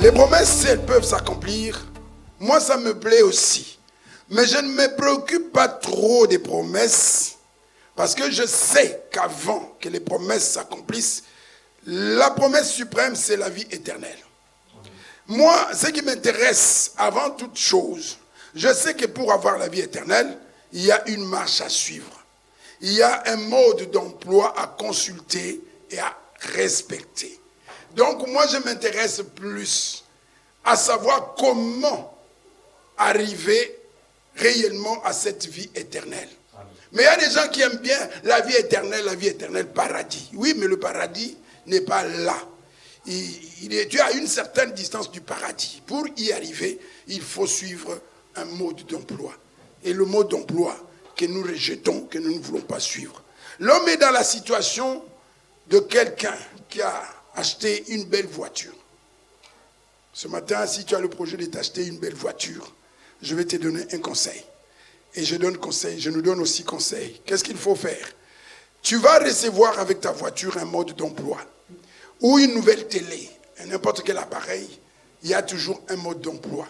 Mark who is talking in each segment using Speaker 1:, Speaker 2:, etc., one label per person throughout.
Speaker 1: Les promesses, si elles peuvent s'accomplir, moi ça me plaît aussi. Mais je ne me préoccupe pas trop des promesses, parce que je sais qu'avant que les promesses s'accomplissent, la promesse suprême, c'est la vie éternelle. Moi, ce qui m'intéresse avant toute chose, je sais que pour avoir la vie éternelle, il y a une marche à suivre. Il y a un mode d'emploi à consulter et à respecter. Donc moi, je m'intéresse plus à savoir comment arriver réellement à cette vie éternelle. Mais il y a des gens qui aiment bien la vie éternelle, paradis. Oui, mais le paradis n'est pas là. Tu es à une certaine distance du paradis. Pour y arriver, il faut suivre un mode d'emploi. Et le mode d'emploi que nous rejetons, que nous ne voulons pas suivre. L'homme est dans la situation de quelqu'un qui a acheté une belle voiture. Ce matin, si tu as le projet de t'acheter une belle voiture, je vais te donner un conseil. Et je nous donne aussi conseil. Qu'est-ce qu'il faut faire? Tu vas recevoir avec ta voiture un mode d'emploi. Ou une nouvelle télé, n'importe quel appareil, il y a toujours un mode d'emploi.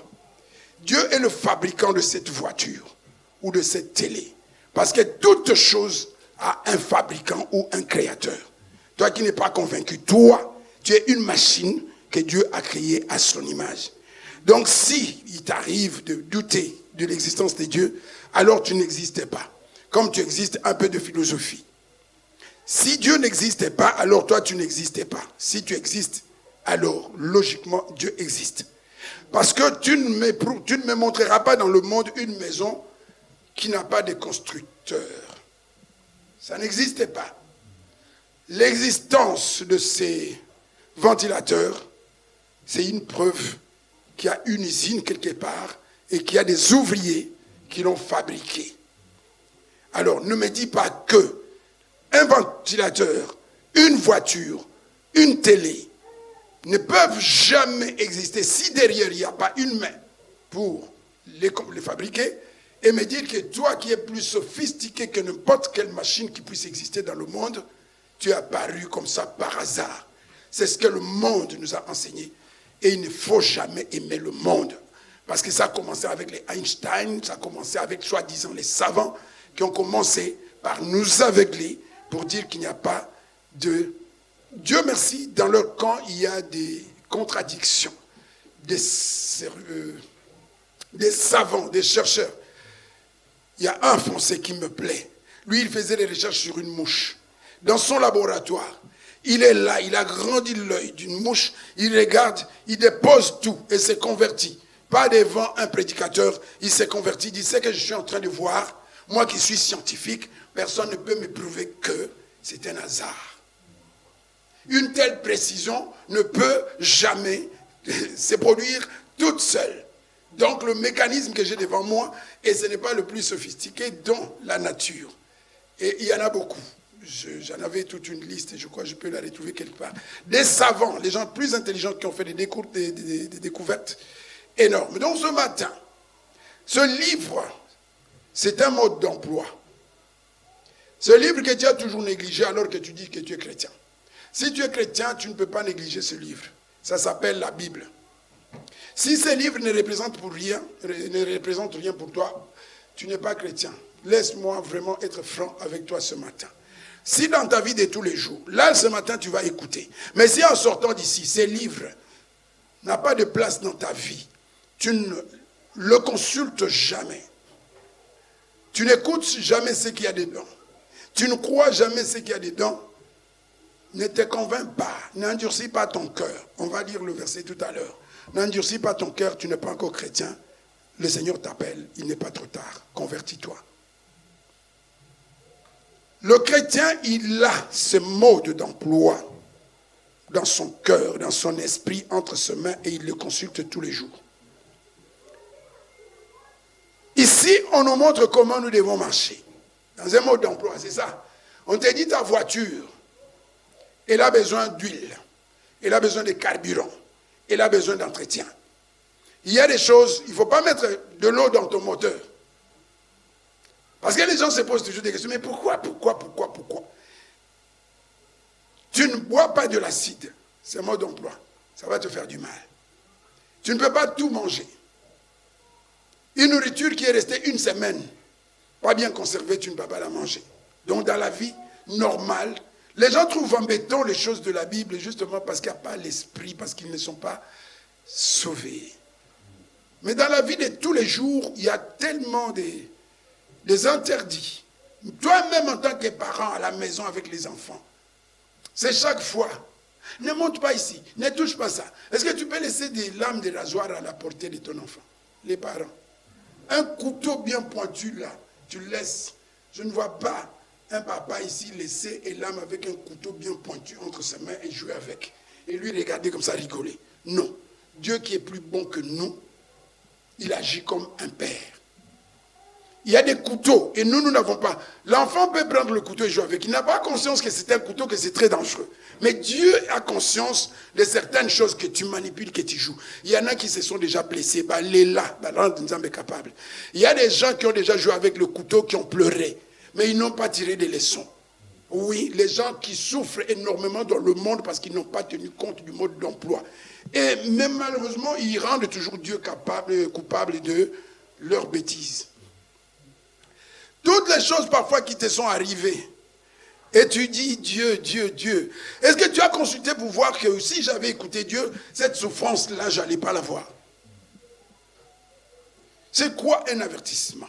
Speaker 1: Dieu est le fabricant de cette voiture ou de cette télé. Parce que toute chose a un fabricant ou un créateur. Toi qui n'es pas convaincu, toi, tu es une machine que Dieu a créée à son image. Donc si il t'arrive de douter de l'existence de Dieu, alors tu n'existais pas. Comme tu existes, un peu de philosophie. Si Dieu n'existait pas, alors toi tu n'existais pas. Si tu existes, alors logiquement Dieu existe. Parce que tu ne me montreras pas dans le monde une maison qui n'a pas de constructeur. Ça n'existait pas. L'existence de ces ventilateurs, c'est une preuve qu'il y a une usine quelque part et qu'il y a des ouvriers qui l'ont fabriqué. Alors ne me dis pas que un ventilateur, une voiture, une télé ne peuvent jamais exister si derrière il n'y a pas une main pour les fabriquer, et me dire que toi qui es plus sophistiqué que n'importe quelle machine qui puisse exister dans le monde, tu es apparu comme ça par hasard. C'est ce que le monde nous a enseigné. Et il ne faut jamais aimer le monde. Parce que ça a commencé avec les Einstein, ça a commencé avec soi-disant les savants qui ont commencé par nous aveugler pour dire qu'il n'y a pas de... Dieu merci, dans leur camp, il y a des contradictions, des savants, des chercheurs. Il y a un Français qui me plaît. Lui, il faisait des recherches sur une mouche. Dans son laboratoire, il est là, il a grandi l'œil d'une mouche, il regarde, il dépose tout et s'est converti. Pas devant un prédicateur, il s'est converti, il dit, c'est que je suis en train de voir, moi qui suis scientifique, personne ne peut me prouver que c'est un hasard. Une telle précision ne peut jamais se produire toute seule. Donc le mécanisme que j'ai devant moi, et ce n'est pas le plus sophistiqué dans la nature. Et il y en a beaucoup. J'en avais toute une liste et je crois que je peux la retrouver quelque part. Des savants, les gens plus intelligents qui ont fait des découvertes énormes. Donc ce matin, ce livre, c'est un mode d'emploi. Ce livre que tu as toujours négligé alors que tu dis que tu es chrétien. Si tu es chrétien, tu ne peux pas négliger ce livre. Ça s'appelle la Bible. Si ce livre ne représente rien pour toi, tu n'es pas chrétien. Laisse-moi vraiment être franc avec toi ce matin. Si dans ta vie de tous les jours, là ce matin tu vas écouter, mais si en sortant d'ici, ce livre n'a pas de place dans ta vie, tu ne le consultes jamais. Tu n'écoutes jamais ce qu'il y a dedans. Tu ne crois jamais ce qu'il y a dedans. Ne te convainc pas, n'endurcis pas ton cœur. On va lire le verset tout à l'heure. N'endurcis pas ton cœur, tu n'es pas encore chrétien. Le Seigneur t'appelle, il n'est pas trop tard. Convertis-toi. Le chrétien, il a ce mode d'emploi dans son cœur, dans son esprit, entre ses mains, et il le consulte tous les jours. Ici, on nous montre comment nous devons marcher. Dans un mode d'emploi, c'est ça. On te dit ta voiture, elle a besoin d'huile, elle a besoin de carburant, elle a besoin d'entretien. Il y a des choses, il ne faut pas mettre de l'eau dans ton moteur. Parce que les gens se posent toujours des questions, mais pourquoi? Tu ne bois pas de l'acide, c'est un mode d'emploi, ça va te faire du mal. Tu ne peux pas tout manger. Une nourriture qui est restée une semaine, pas bien conservée, tu ne peux pas la manger. Donc dans la vie normale, les gens trouvent embêtant les choses de la Bible justement parce qu'il n'y a pas l'esprit, parce qu'ils ne sont pas sauvés. Mais dans la vie de tous les jours, il y a tellement des interdits. Toi-même en tant que parent à la maison avec les enfants, c'est chaque fois. Ne monte pas ici, ne touche pas ça. Est-ce que tu peux laisser des lames de rasoir à la portée de ton enfant? Les parents. Un couteau bien pointu là, tu le laisses. Je ne vois pas un papa ici laisser une lame avec un couteau bien pointu entre ses mains et jouer avec. Et lui regarder comme ça, rigoler. Non. Dieu qui est plus bon que nous, il agit comme un père. Il y a des couteaux et nous n'avons pas. L'enfant peut prendre le couteau et jouer avec. Il n'a pas conscience que c'est un couteau, que c'est très dangereux. Mais Dieu a conscience de certaines choses que tu manipules, que tu joues. Il y en a qui se sont déjà blessés. Bah, les là, capable. Il y a des gens qui ont déjà joué avec le couteau, qui ont pleuré. Mais ils n'ont pas tiré des leçons. Oui, les gens qui souffrent énormément dans le monde parce qu'ils n'ont pas tenu compte du mode d'emploi. Et même malheureusement, ils rendent toujours Dieu coupable de leurs bêtises. Toutes les choses parfois qui te sont arrivées, et tu dis Dieu, Dieu, Dieu. Est-ce que tu as consulté pour voir que si j'avais écouté Dieu, cette souffrance-là, je n'allais pas la voir? C'est quoi un avertissement?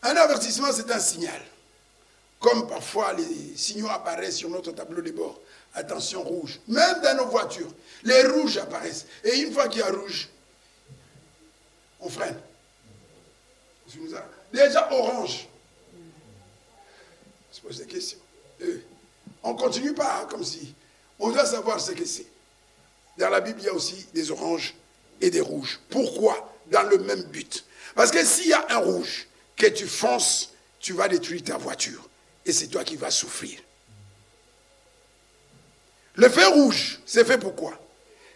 Speaker 1: Un avertissement, c'est un signal. Comme parfois les signaux apparaissent sur notre tableau de bord. Attention, rouge. Même dans nos voitures, les rouges apparaissent. Et une fois qu'il y a rouge, on freine. Déjà orange. On se pose des questions. On ne continue pas comme si. On doit savoir ce que c'est. Dans la Bible, il y a aussi des oranges et des rouges. Pourquoi? Dans le même but. Parce que s'il y a un rouge, que tu fonces, tu vas détruire ta voiture. Et c'est toi qui vas souffrir. Le feu rouge, c'est fait pourquoi?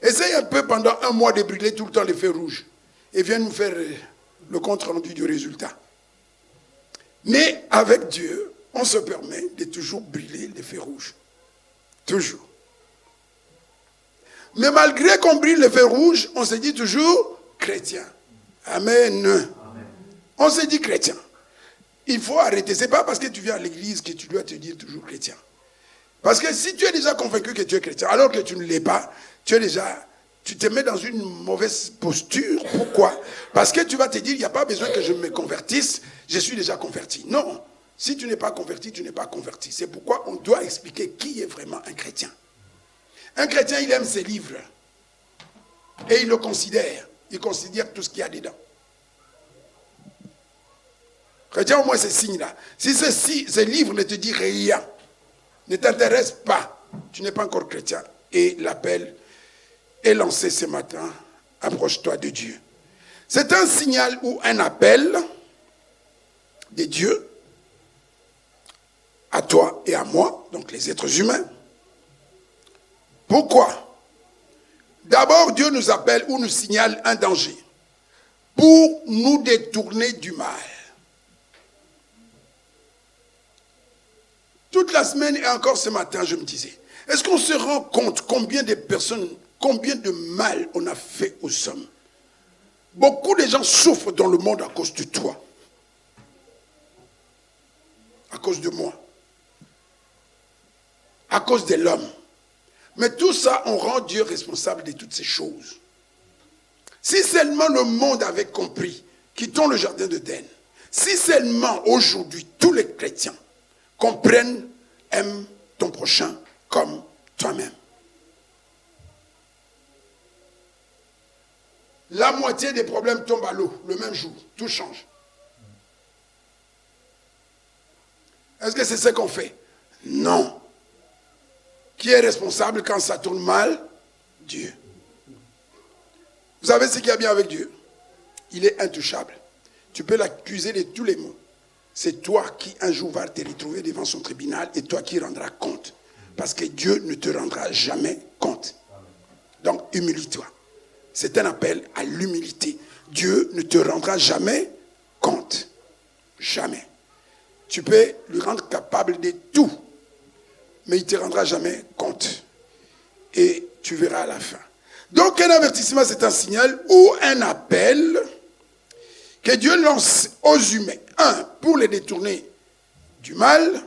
Speaker 1: Essaye un peu pendant un mois de brûler tout le temps les feux rouges. Et viens nous faire le compte rendu du résultat. Mais avec Dieu, on se permet de toujours brûler les feux rouges. Toujours. Mais malgré qu'on brûle les feux rouges, on se dit toujours chrétien. Amen. Amen. On se dit chrétien. Il faut arrêter. Ce n'est pas parce que tu viens à l'église que tu dois te dire toujours chrétien. Parce que si tu es déjà convaincu que tu es chrétien, alors que tu ne l'es pas, tu te mets dans une mauvaise posture. Pourquoi? Parce que tu vas te dire, il n'y a pas besoin que je me convertisse, je suis déjà converti. Non, si tu n'es pas converti, tu n'es pas converti. C'est pourquoi on doit expliquer qui est vraiment un chrétien. Un chrétien, il aime ses livres. Et il le considère. Il considère tout ce qu'il y a dedans. Chrétien, au moins ces signes-là. Si ces livres ne te disent rien, ne t'intéressent pas, tu n'es pas encore chrétien. Et l'appel est lancé ce matin. Approche-toi de Dieu. C'est un signal ou un appel de Dieu à toi et à moi, donc les êtres humains. Pourquoi? D'abord, Dieu nous appelle ou nous signale un danger pour nous détourner du mal. Toute la semaine et encore ce matin, je me disais, est-ce qu'on se rend compte combien de personnes, combien de mal on a fait aux hommes? Beaucoup de gens souffrent dans le monde à cause de toi. À cause de moi. À cause de l'homme. Mais tout ça, on rend Dieu responsable de toutes ces choses. Si seulement le monde avait compris, quittons le jardin d'Éden, si seulement aujourd'hui tous les chrétiens comprennent, aiment ton prochain comme toi-même. La moitié des problèmes tombent à l'eau le même jour. Tout change. Est-ce que c'est ce qu'on fait? Non. Qui est responsable quand ça tourne mal? Dieu. Vous savez ce qu'il y a bien avec Dieu? Il est intouchable. Tu peux l'accuser de tous les maux. C'est toi qui un jour vas te retrouver devant son tribunal et toi qui rendras compte. Parce que Dieu ne te rendra jamais compte. Donc, humilie-toi. C'est un appel à l'humilité. Dieu ne te rendra jamais compte. Jamais. Tu peux lui rendre capable de tout. Mais il ne te rendra jamais compte. Et tu verras à la fin. Donc un avertissement, c'est un signal ou un appel que Dieu lance aux humains. Un, pour les détourner du mal,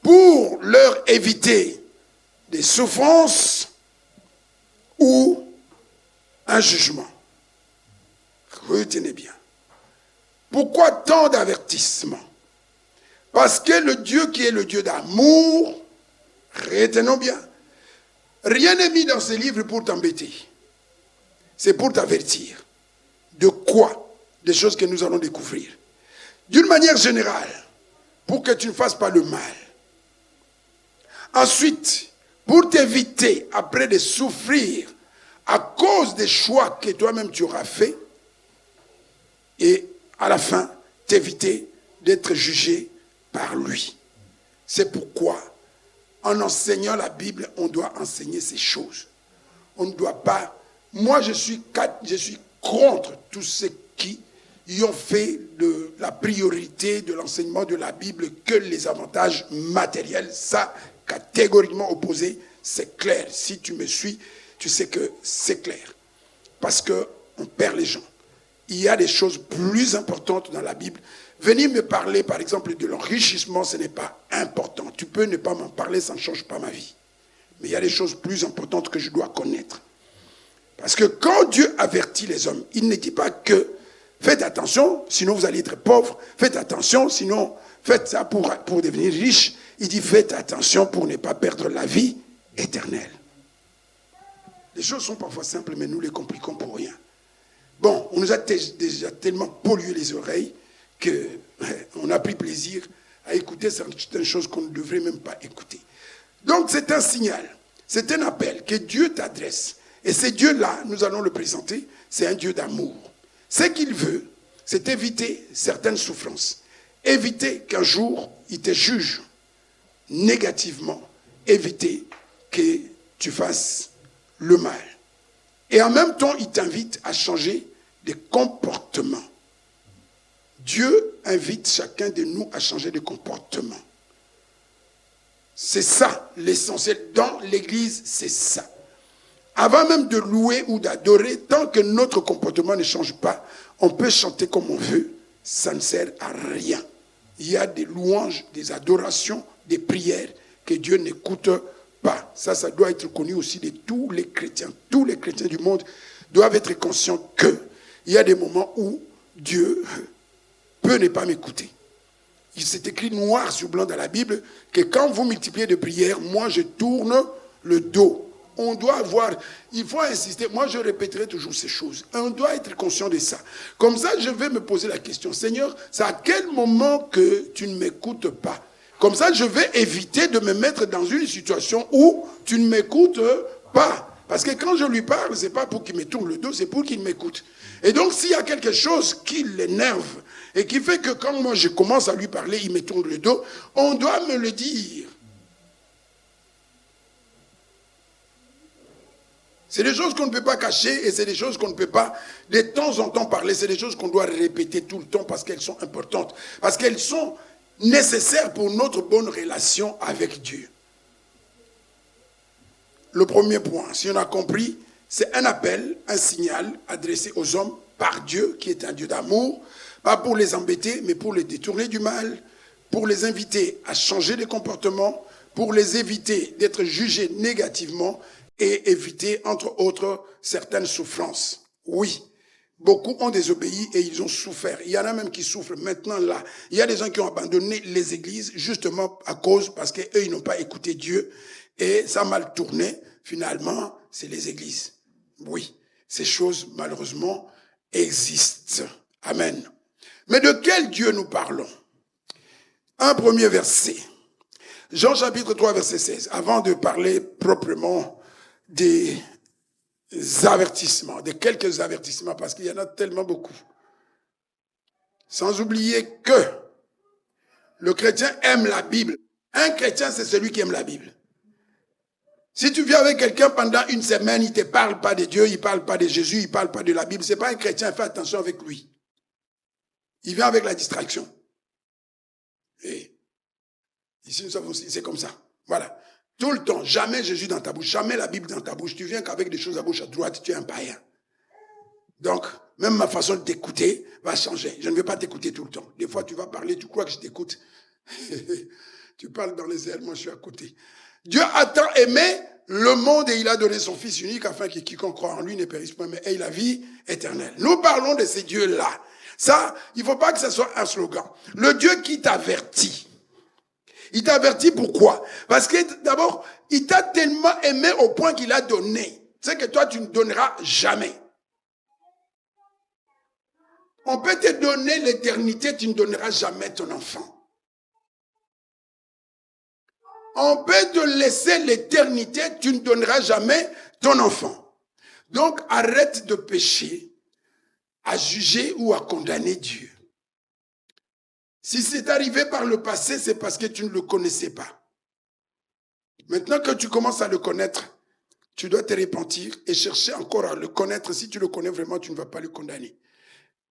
Speaker 1: pour leur éviter des souffrances ou un jugement. Retenez bien. Pourquoi tant d'avertissements? Parce que le Dieu qui est le Dieu d'amour, retenons bien, rien n'est mis dans ce livre pour t'embêter. C'est pour t'avertir. De quoi? Des choses que nous allons découvrir. D'une manière générale, pour que tu ne fasses pas le mal. Ensuite, pour t'éviter après de souffrir à cause des choix que toi-même tu auras faits, et à la fin, t'éviter d'être jugé par lui. C'est pourquoi, en enseignant la Bible, on doit enseigner ces choses. On ne doit pas... Moi, je suis contre tous ceux qui y ont fait de la priorité de l'enseignement de la Bible que les avantages matériels. Ça, catégoriquement opposé, c'est clair. Si tu me suis, tu sais que c'est clair. Parce qu'on perd les gens. Il y a des choses plus importantes dans la Bible. Venir me parler, par exemple, de l'enrichissement, ce n'est pas important. Tu peux ne pas m'en parler, ça ne change pas ma vie. Mais il y a des choses plus importantes que je dois connaître. Parce que quand Dieu avertit les hommes, il ne dit pas que faites attention, sinon vous allez être pauvres. Faites attention, sinon faites ça pour devenir riche. Il dit faites attention pour ne pas perdre la vie éternelle. Les choses sont parfois simples, mais nous les compliquons pour rien. Bon, on nous a déjà tellement pollué les oreilles qu'on a pris plaisir à écouter certaines choses qu'on ne devrait même pas écouter. Donc c'est un signal, c'est un appel que Dieu t'adresse. Et ce Dieu-là, nous allons le présenter, c'est un Dieu d'amour. Ce qu'il veut, c'est éviter certaines souffrances. Éviter qu'un jour, il te juge négativement. Éviter que tu fasses le mal. Et en même temps, il t'invite à changer de comportement. Dieu invite chacun de nous à changer de comportement. C'est ça l'essentiel. Dans l'Église, c'est ça. Avant même de louer ou d'adorer, tant que notre comportement ne change pas, on peut chanter comme on veut, ça ne sert à rien. Il y a des louanges, des adorations, des prières que Dieu n'écoute pas. Ça doit être connu aussi de tous les chrétiens. Tous les chrétiens du monde doivent être conscients qu'il y a des moments où Dieu peut ne pas m'écouter. Il s'est écrit noir sur blanc dans la Bible que quand vous multipliez de prières, moi je tourne le dos. On doit avoir, il faut insister, moi je répéterai toujours ces choses. On doit être conscient de ça. Comme ça, je vais me poser la question, Seigneur, c'est à quel moment que tu ne m'écoutes pas? Comme ça, je vais éviter de me mettre dans une situation où tu ne m'écoutes pas. Parce que quand je lui parle, ce n'est pas pour qu'il me tourne le dos, c'est pour qu'il m'écoute. Et donc, s'il y a quelque chose qui l'énerve et qui fait que quand moi je commence à lui parler, il me tourne le dos, on doit me le dire. C'est des choses qu'on ne peut pas cacher et c'est des choses qu'on ne peut pas de temps en temps parler. C'est des choses qu'on doit répéter tout le temps parce qu'elles sont importantes. Parce qu'elles sont nécessaires pour notre bonne relation avec Dieu. Le premier point, si on a compris, c'est un appel, un signal adressé aux hommes par Dieu, qui est un Dieu d'amour, pas pour les embêter, mais pour les détourner du mal, pour les inviter à changer de comportement, pour les éviter d'être jugés négativement et éviter, entre autres, certaines souffrances. Oui, beaucoup ont désobéi et ils ont souffert. Il y en a même qui souffrent maintenant là. Il y a des gens qui ont abandonné les églises justement à cause, parce qu'eux, ils n'ont pas écouté Dieu et ça a mal tourné. Finalement, c'est les églises. Oui, ces choses, malheureusement, existent. Amen. Mais de quel Dieu nous parlons? Un premier verset. Jean chapitre 3, verset 16. Avant de parler proprement des avertissements, de quelques avertissements, parce qu'il y en a tellement beaucoup. Sans oublier que le chrétien aime la Bible. Un chrétien, c'est celui qui aime la Bible. Si tu viens avec quelqu'un pendant une semaine, il ne te parle pas de Dieu, il ne parle pas de Jésus, il ne parle pas de la Bible, ce n'est pas un chrétien, fais attention avec lui. Il vient avec la distraction. Et ici, nous savons, c'est comme ça. Voilà. Tout le temps. Jamais Jésus dans ta bouche. Jamais la Bible dans ta bouche. Tu viens qu'avec des choses à gauche, à droite. Tu es un païen. Donc, même ma façon de t'écouter va changer. Je ne vais pas t'écouter tout le temps. Des fois, tu vas parler, tu crois que je t'écoute. Tu parles dans les airs, moi je suis à côté. Dieu a tant aimé le monde et il a donné son Fils unique afin que quiconque croit en lui ne périsse pas, mais ait la vie éternelle. Nous parlons de ces dieux-là. Ça, il ne faut pas que ce soit un slogan. Le Dieu qui t'avertit. Il t'avertit pourquoi? Parce que d'abord, il t'a tellement aimé au point qu'il a donné. C'est que toi, tu ne donneras jamais. On peut te donner l'éternité, tu ne donneras jamais ton enfant. On peut te laisser l'éternité, tu ne donneras jamais ton enfant. Donc, arrête de pécher, à juger ou à condamner Dieu. Si c'est arrivé par le passé, c'est parce que tu ne le connaissais pas. Maintenant que tu commences à le connaître, tu dois te repentir et chercher encore à le connaître. Si tu le connais vraiment, tu ne vas pas le condamner.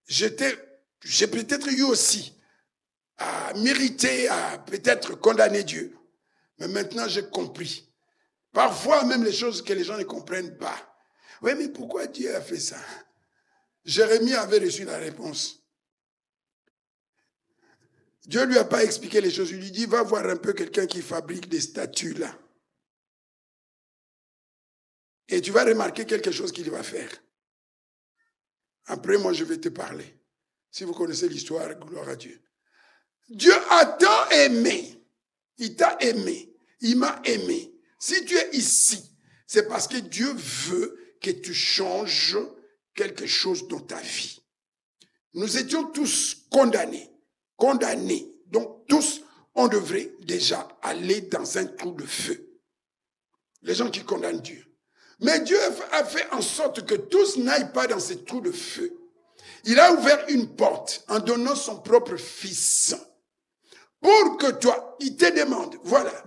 Speaker 1: J'ai peut-être eu aussi à mériter, à peut-être condamner Dieu. Mais maintenant, j'ai compris. Parfois, même les choses que les gens ne comprennent pas. Oui, mais pourquoi Dieu a fait ça? Jérémie avait reçu la réponse. Dieu ne lui a pas expliqué les choses. Il lui dit, va voir un peu quelqu'un qui fabrique des statues là. Et tu vas remarquer quelque chose qu'il va faire. Après, moi, je vais te parler. Si vous connaissez l'histoire, gloire à Dieu. Dieu a tant aimé. Il t'a aimé. Il m'a aimé. Si tu es ici, c'est parce que Dieu veut que tu changes quelque chose dans ta vie. Nous étions tous condamnés. Condamnés. Donc, tous, on devrait déjà aller dans un trou de feu. Les gens qui condamnent Dieu. Mais Dieu a fait en sorte que tous n'aillent pas dans ces trous de feu. Il a ouvert une porte en donnant son propre fils. Pour que toi, il te demande, voilà,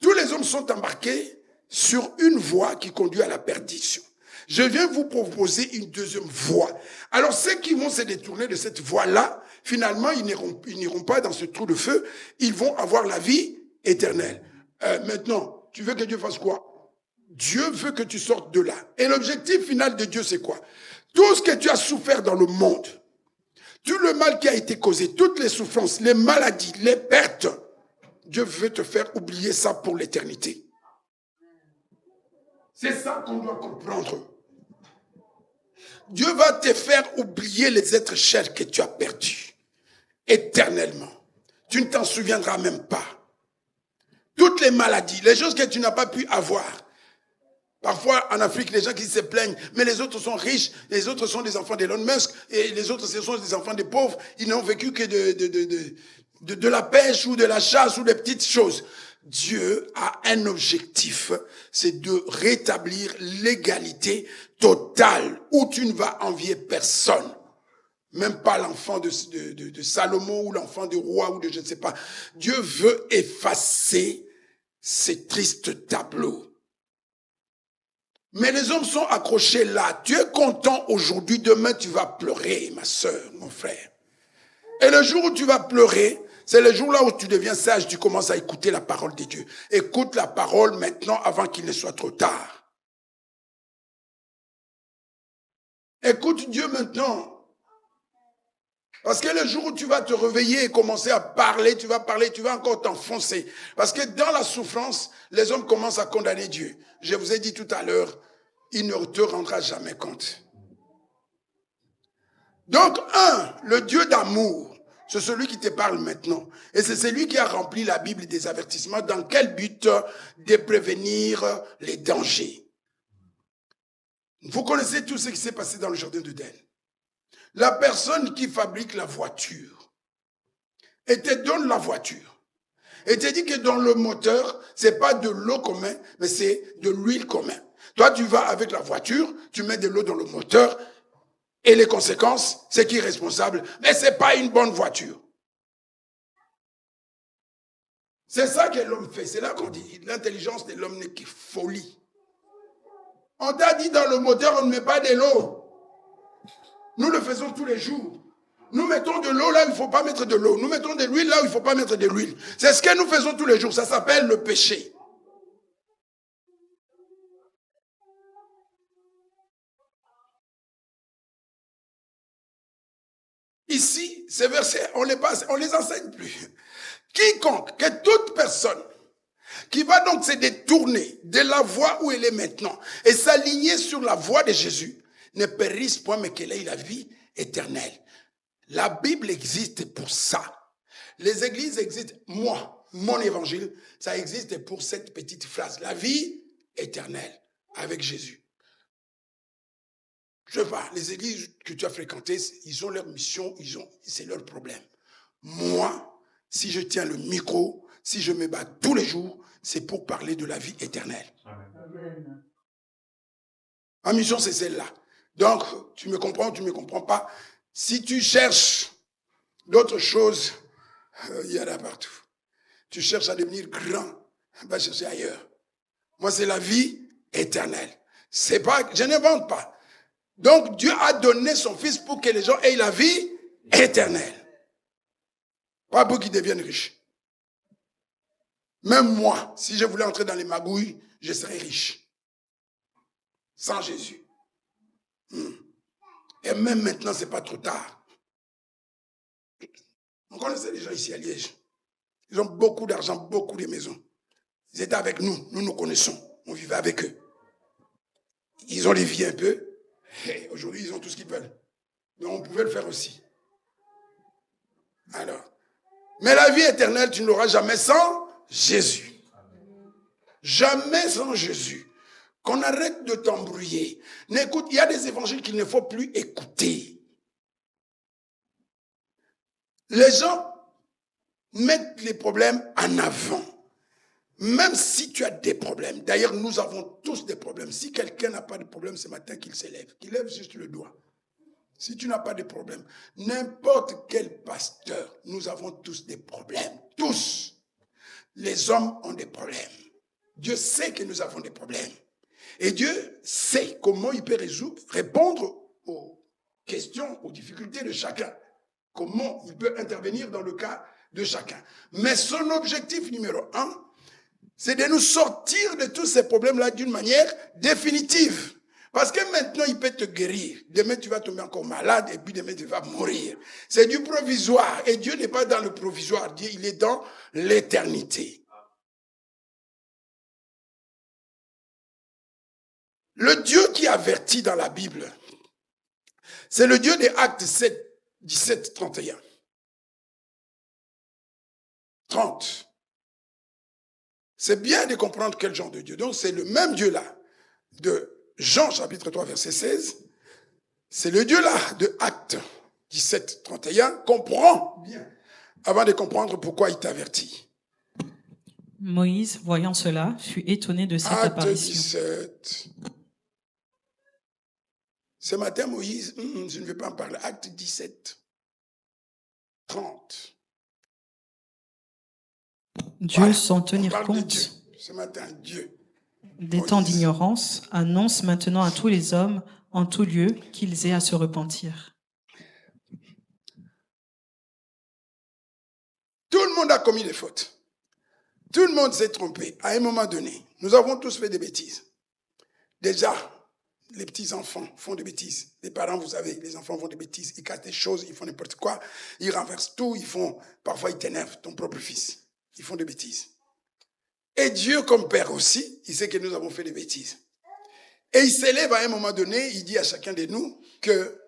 Speaker 1: tous les hommes sont embarqués sur une voie qui conduit à la perdition. Je viens vous proposer une deuxième voie. Alors ceux qui vont se détourner de cette voie-là, finalement, ils n'iront pas dans ce trou de feu, ils vont avoir la vie éternelle. Maintenant, tu veux que Dieu fasse quoi? Dieu veut que tu sortes de là. Et l'objectif final de Dieu, c'est quoi? Tout ce que tu as souffert dans le monde, tout le mal qui a été causé, toutes les souffrances, les maladies, les pertes, Dieu veut te faire oublier ça pour l'éternité. C'est ça qu'on doit comprendre. Dieu va te faire oublier les êtres chers que tu as perdus éternellement. Tu ne t'en souviendras même pas. Toutes les maladies, les choses que tu n'as pas pu avoir. Parfois, en Afrique, les gens qui se plaignent, mais les autres sont riches, les autres sont des enfants d'Elon Musk, et les autres, ce sont des enfants des pauvres. Ils n'ont vécu que de la pêche ou de la chasse ou des petites choses. Dieu a un objectif, c'est de rétablir l'égalité totale, où tu ne vas envier personne. Même pas l'enfant de Salomon ou l'enfant du roi ou de je ne sais pas. Dieu veut effacer ces tristes tableaux. Mais les hommes sont accrochés là. Tu es content aujourd'hui, demain tu vas pleurer, ma soeur, mon frère. Et le jour où tu vas pleurer, c'est le jour là où tu deviens sage, tu commences à écouter la parole de Dieu. Écoute la parole maintenant avant qu'il ne soit trop tard. Écoute Dieu maintenant. Parce que le jour où tu vas te réveiller et commencer à parler, tu vas encore t'enfoncer. Parce que dans la souffrance, les hommes commencent à condamner Dieu. Je vous ai dit tout à l'heure, il ne te rendra jamais compte. Donc, le Dieu d'amour, c'est celui qui te parle maintenant. Et c'est celui qui a rempli la Bible des avertissements. Dans quel but? De prévenir les dangers. Vous connaissez tout ce qui s'est passé dans le jardin d'Éden. La personne qui fabrique la voiture et te donne la voiture et te dit que dans le moteur, c'est pas de l'eau commun, mais c'est de l'huile commun. Toi, tu vas avec la voiture, tu mets de l'eau dans le moteur et les conséquences, c'est qui est responsable? Mais c'est pas une bonne voiture. C'est ça que l'homme fait. C'est là qu'on dit, l'intelligence de l'homme n'est que folie. On t'a dit dans le moteur, on ne met pas de l'eau. Nous le faisons tous les jours. Nous mettons de l'eau là où il ne faut pas mettre de l'eau. Nous mettons de l'huile là où il ne faut pas mettre de l'huile. C'est ce que nous faisons tous les jours. Ça s'appelle le péché. ici, ces versets, on les enseigne plus. Quiconque, que toute personne qui va donc se détourner de la voie où elle est maintenant et s'aligner sur la voie de Jésus, ne périsse point, mais qu'elle ait la vie éternelle. La Bible existe pour ça. Les églises existent. Moi, mon évangile, ça existe pour cette petite phrase. La vie éternelle avec Jésus. Je sais pas, les églises que tu as fréquentées, ils ont leur mission, c'est leur problème. Moi, si je tiens le micro, si je me bats tous les jours, c'est pour parler de la vie éternelle. Amen. Ma mission, c'est celle-là. Donc, tu me comprends ou tu ne me comprends pas. Si tu cherches d'autres choses, il y en a partout. Tu cherches à devenir grand, va chercher ailleurs. Moi, c'est la vie éternelle. C'est pas, je n'invente pas. Donc, Dieu a donné son Fils pour que les gens aient la vie éternelle. Pas pour qu'ils deviennent riches. Même moi, si je voulais entrer dans les magouilles, je serais riche. Sans Jésus. Et même maintenant, c'est pas trop tard. On connaissait les gens ici à Liège. Ils ont beaucoup d'argent, beaucoup de maisons. Ils étaient avec nous. Nous nous connaissons. On vivait avec eux. Ils ont les vies un peu. Et aujourd'hui, ils ont tout ce qu'ils veulent. Donc, on pouvait le faire aussi. Alors. Mais la vie éternelle, tu ne l'auras jamais sans Jésus. Jamais sans Jésus. Qu'on arrête de t'embrouiller. N'écoute, il y a des évangiles qu'il ne faut plus écouter. Les gens mettent les problèmes en avant. Même si tu as des problèmes. D'ailleurs, nous avons tous des problèmes. Si quelqu'un n'a pas de problème ce matin, qu'il s'élève. Qu'il lève juste le doigt. Si tu n'as pas de problème. N'importe quel pasteur, nous avons tous des problèmes. Tous. Les hommes ont des problèmes. Dieu sait que nous avons des problèmes. Et Dieu sait comment il peut répondre aux questions, aux difficultés de chacun. Comment il peut intervenir dans le cas de chacun. Mais son objectif numéro 1, c'est de nous sortir de tous ces problèmes-là d'une manière définitive. Parce que maintenant, il peut te guérir. Demain, tu vas tomber encore malade et puis demain, tu vas mourir. C'est du provisoire. Et Dieu n'est pas dans le provisoire. Dieu, il est dans l'éternité. Le Dieu qui avertit dans la Bible, c'est le Dieu des Actes 7, 17, 31. 30. C'est bien de comprendre quel genre de Dieu. Donc, c'est le même Dieu-là de Jean, chapitre 3, verset 16. C'est le Dieu-là de Actes 17, 31. Comprends bien avant de comprendre pourquoi il t'avertit.
Speaker 2: Moïse, voyant cela, fut étonné de cette apparition.
Speaker 1: 17. Ce matin, Moïse, je ne vais pas en parler. Acte 17, 30.
Speaker 2: Dieu,
Speaker 1: Voilà.
Speaker 2: sans tenir compte
Speaker 1: Dieu. Ce matin, Dieu.
Speaker 2: Des temps d'ignorance, annonce maintenant à tous les hommes, en tout lieu, qu'ils aient à se repentir.
Speaker 1: Tout le monde a commis des fautes. Tout le monde s'est trompé. À un moment donné, nous avons tous fait des bêtises. Déjà, les petits-enfants font des bêtises. Les parents, vous savez, les enfants font des bêtises. Ils cassent des choses, ils font n'importe quoi. Ils renversent tout. Parfois, ils t'énervent, ton propre fils. Ils font des bêtises. Et Dieu, comme Père aussi, il sait que nous avons fait des bêtises. Et il s'élève à un moment donné, il dit à chacun de nous que,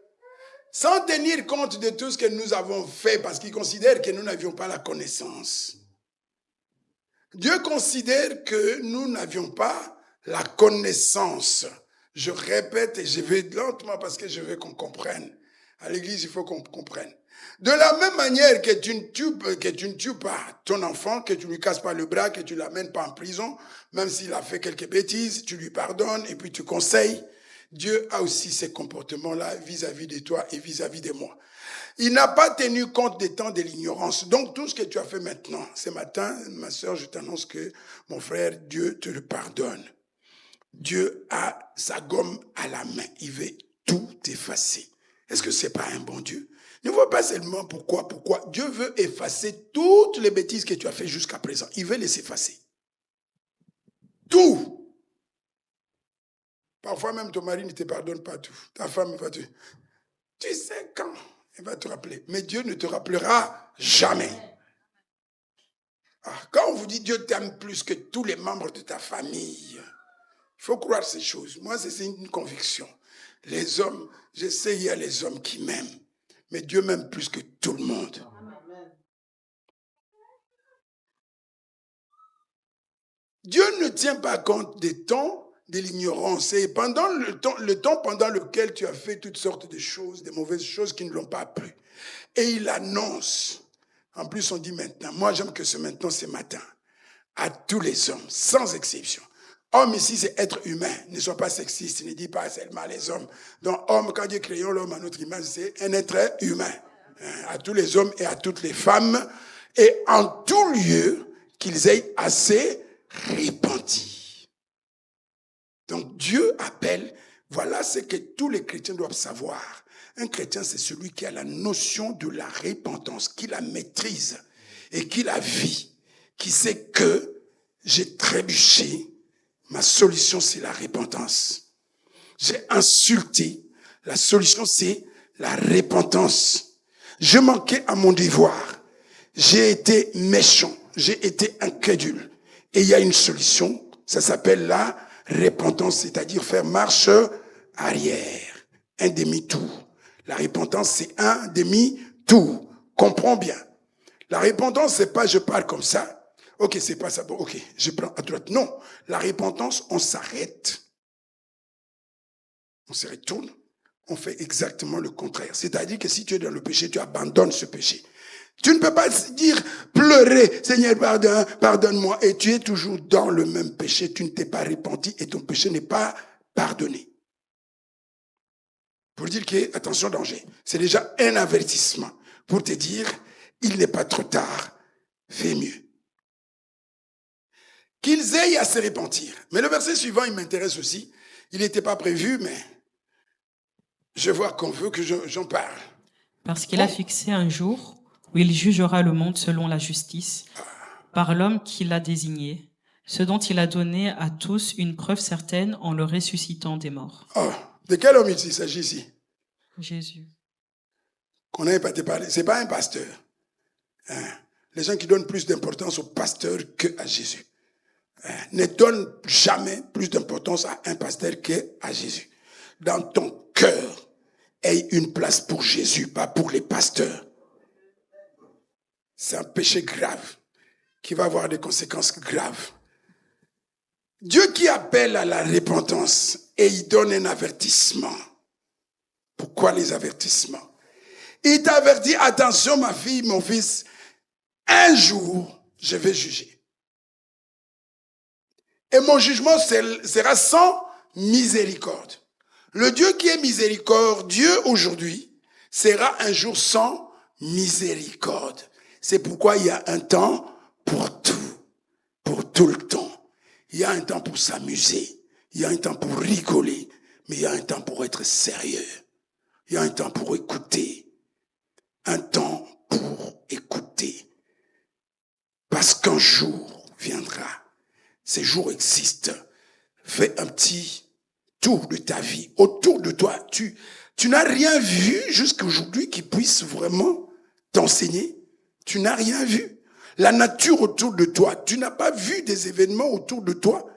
Speaker 1: sans tenir compte de tout ce que nous avons fait, parce qu'il considère que nous n'avions pas la connaissance, Dieu considère que nous n'avions pas la connaissance. Je répète et je vais lentement parce que je veux qu'on comprenne. À l'église, il faut qu'on comprenne. De la même manière que tu ne tues pas ton enfant, que tu ne lui casses pas le bras, que tu ne l'amènes pas en prison, même s'il a fait quelques bêtises, tu lui pardonnes et puis tu conseilles. Dieu a aussi ces comportements-là vis-à-vis de toi et vis-à-vis de moi. Il n'a pas tenu compte des temps de l'ignorance. Donc, tout ce que tu as fait maintenant, ce matin, ma soeur, je t'annonce que, mon frère, Dieu te le pardonne. Dieu a sa gomme à la main. Il veut tout effacer. Est-ce que c'est pas un bon Dieu? Ne vois pas seulement pourquoi. Dieu veut effacer toutes les bêtises que tu as fait jusqu'à présent. Il veut les effacer. Tout. Parfois même ton mari ne te pardonne pas tout. Ta femme va te... Tu sais quand Il va te rappeler. Mais Dieu ne te rappellera jamais. Quand on vous dit Dieu t'aime plus que tous les membres de ta famille, il faut croire ces choses. Moi, c'est une conviction. Les hommes, je sais, il y a les hommes qui m'aiment. Mais Dieu m'aime plus que tout le monde. Dieu ne tient pas compte des temps de l'ignorance. Et pendant le temps pendant lequel tu as fait toutes sortes de choses, des mauvaises choses qui ne l'ont pas plu. Et il annonce. En plus, on dit maintenant. Moi, j'aime que ce maintenant, c'est matin. À tous les hommes, sans exception. Homme ici, c'est être humain. Ne sois pas sexiste. Ne dis pas seulement les hommes. Donc, homme, quand Dieu créé l'homme à notre image, c'est un être humain. À tous les hommes et à toutes les femmes. Et en tout lieu, qu'ils aient assez répenti. Donc, Dieu appelle. Voilà ce que tous les chrétiens doivent savoir. Un chrétien, c'est celui qui a la notion de la repentance, qui la maîtrise et qui la vit, qui sait que j'ai trébuché, ma solution c'est la repentance. J'ai insulté, la solution c'est la repentance. Je manquais à mon devoir, j'ai été méchant, j'ai été incrédule. Et il y a une solution, ça s'appelle la repentance, c'est-à-dire faire marche arrière, un demi-tour. La repentance, c'est un demi-tour. Comprends bien. La repentance, c'est pas je parle comme ça. Ok, c'est pas ça. Bon, ok, je prends à droite. Non. La repentance, on s'arrête. On se retourne. On fait exactement le contraire. C'est-à-dire que si tu es dans le péché, tu abandonnes ce péché. Tu ne peux pas dire, pleurer, Seigneur, pardonne-moi. Et tu es toujours dans le même péché. Tu ne t'es pas repenti et ton péché n'est pas pardonné. Pour dire que, attention, danger. C'est déjà un avertissement pour te dire, il n'est pas trop tard, fais mieux. Qu'ils aient à se repentir. Mais le verset suivant, il m'intéresse aussi. Il n'était pas prévu, mais je vois qu'on veut que j'en parle.
Speaker 2: Parce qu'il a fixé un jour où il jugera le monde selon la justice, par l'homme qu'il a désigné, ce dont il a donné à tous une preuve certaine en le ressuscitant des morts.
Speaker 1: Oh, de quel homme il s'agit ici?
Speaker 2: Jésus.
Speaker 1: Qu'on n'avait pas te parler. C'est pas un pasteur. Les gens qui donnent plus d'importance au pasteur qu'à Jésus. Ne donne jamais plus d'importance à un pasteur qu'à Jésus. Dans ton cœur, aie une place pour Jésus, pas pour les pasteurs. C'est un péché grave qui va avoir des conséquences graves. Dieu qui appelle à la repentance et il donne un avertissement. Pourquoi les avertissements? Il t'avertit, attention ma fille, mon fils, un jour, je vais juger. Et mon jugement sera sans miséricorde. Le Dieu qui est miséricordieux aujourd'hui sera un jour sans miséricorde. C'est pourquoi il y a un temps pour tout le temps. Il y a un temps pour s'amuser, il y a un temps pour rigoler, mais il y a un temps pour être sérieux. Il y a un temps pour écouter. Un temps pour écouter. Parce qu'un jour viendra. Ces jours existent. Fais un petit tour de ta vie. Autour de toi, tu n'as rien vu jusqu'à aujourd'hui qui puisse vraiment t'enseigner. Tu n'as rien vu. La nature autour de toi, tu n'as pas vu des événements autour de toi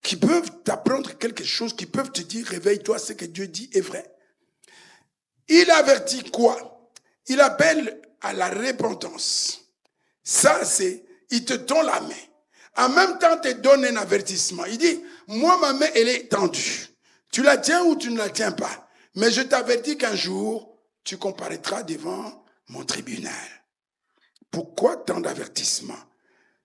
Speaker 1: qui peuvent t'apprendre quelque chose, qui peuvent te dire, réveille-toi, ce que Dieu dit est vrai. Il avertit quoi? Il appelle à la repentance. Ça, il te tend la main. En même temps, il te donne un avertissement. Il dit, moi, ma main, elle est tendue. Tu la tiens ou tu ne la tiens pas. Mais je t'avertis qu'un jour, tu comparaîtras devant mon tribunal. Pourquoi tant d'avertissements?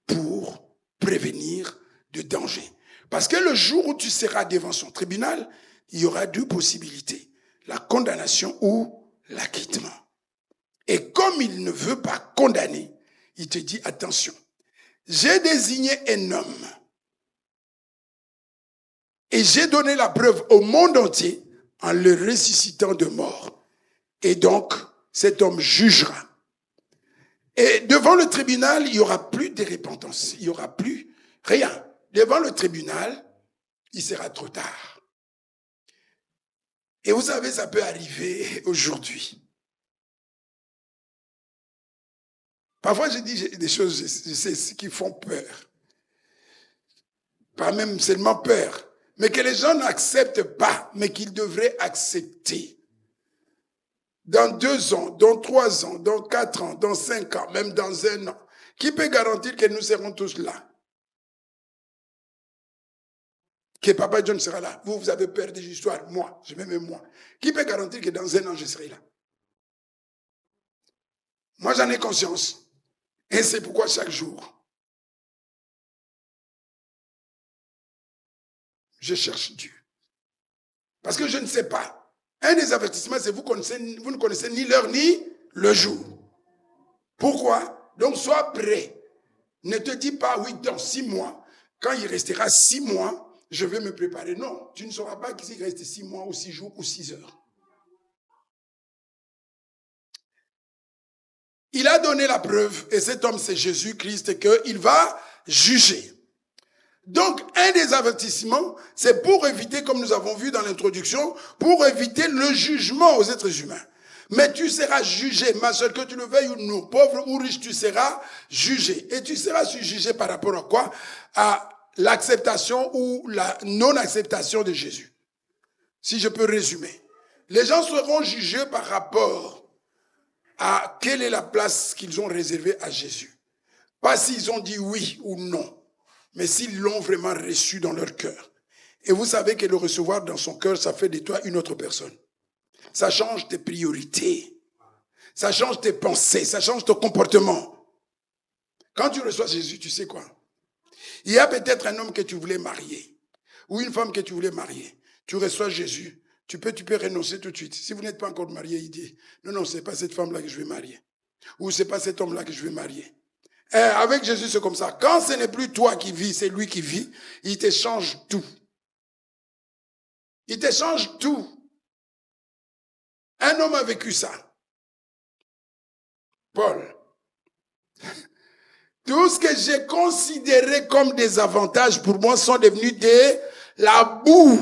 Speaker 1: Pour prévenir de danger. Parce que le jour où tu seras devant son tribunal, il y aura deux possibilités. La condamnation ou l'acquittement. Et comme il ne veut pas condamner, il te dit, attention, j'ai désigné un homme et j'ai donné la preuve au monde entier en le ressuscitant de mort. Et donc, cet homme jugera. Et devant le tribunal, il n'y aura plus de repentance. Il n'y aura plus rien. Devant le tribunal, il sera trop tard. Et vous savez, ça peut arriver aujourd'hui. Parfois, je dis des choses, je sais, qui font peur. Pas même seulement peur, mais que les gens n'acceptent pas, mais qu'ils devraient accepter. Dans 2 ans, dans 3 ans, dans 4 ans, dans 5 ans, même dans 1 an, qui peut garantir que nous serons tous là? Que Papa John sera là. Vous avez peur des histoires. Moi, je m'aime moi. Qui peut garantir que dans 1 an, je serai là? Moi, j'en ai conscience. Et c'est pourquoi chaque jour, je cherche Dieu. Parce que je ne sais pas. Un des avertissements, c'est vous ne connaissez ni l'heure ni le jour. Pourquoi? Donc, sois prêt. Ne te dis pas, oui, dans 6 mois, quand il restera 6 mois, je vais me préparer. Non, tu ne sauras pas qu'il reste 6 mois ou 6 jours ou 6 heures. Il a donné la preuve, et cet homme, c'est Jésus-Christ, qu'il va juger. Donc, un des avertissements, c'est pour éviter, comme nous avons vu dans l'introduction, pour éviter le jugement aux êtres humains. Mais tu seras jugé, ma soeur, que tu le veuilles ou non, pauvre ou riche, tu seras jugé. Et tu seras jugé par rapport à quoi? À l'acceptation ou la non-acceptation de Jésus. Si je peux résumer. Les gens seront jugés par rapport à quelle est la place qu'ils ont réservée à Jésus. Pas s'ils ont dit oui ou non, mais s'ils l'ont vraiment reçu dans leur cœur. Et vous savez que le recevoir dans son cœur, ça fait de toi une autre personne. Ça change tes priorités. Ça change tes pensées. Ça change ton comportement. Quand tu reçois Jésus, tu sais quoi? Il y a peut-être un homme que tu voulais marier ou une femme que tu voulais marier. Tu reçois Jésus. Tu peux renoncer tout de suite. Si vous n'êtes pas encore marié, il dit, non, c'est pas cette femme-là que je vais marier. Ou c'est pas cet homme-là que je vais marier. Et avec Jésus, c'est comme ça. Quand ce n'est plus toi qui vis, c'est lui qui vit, il te change tout. Il te change tout. Un homme a vécu ça. Paul. Tout ce que j'ai considéré comme des avantages pour moi sont devenus la boue.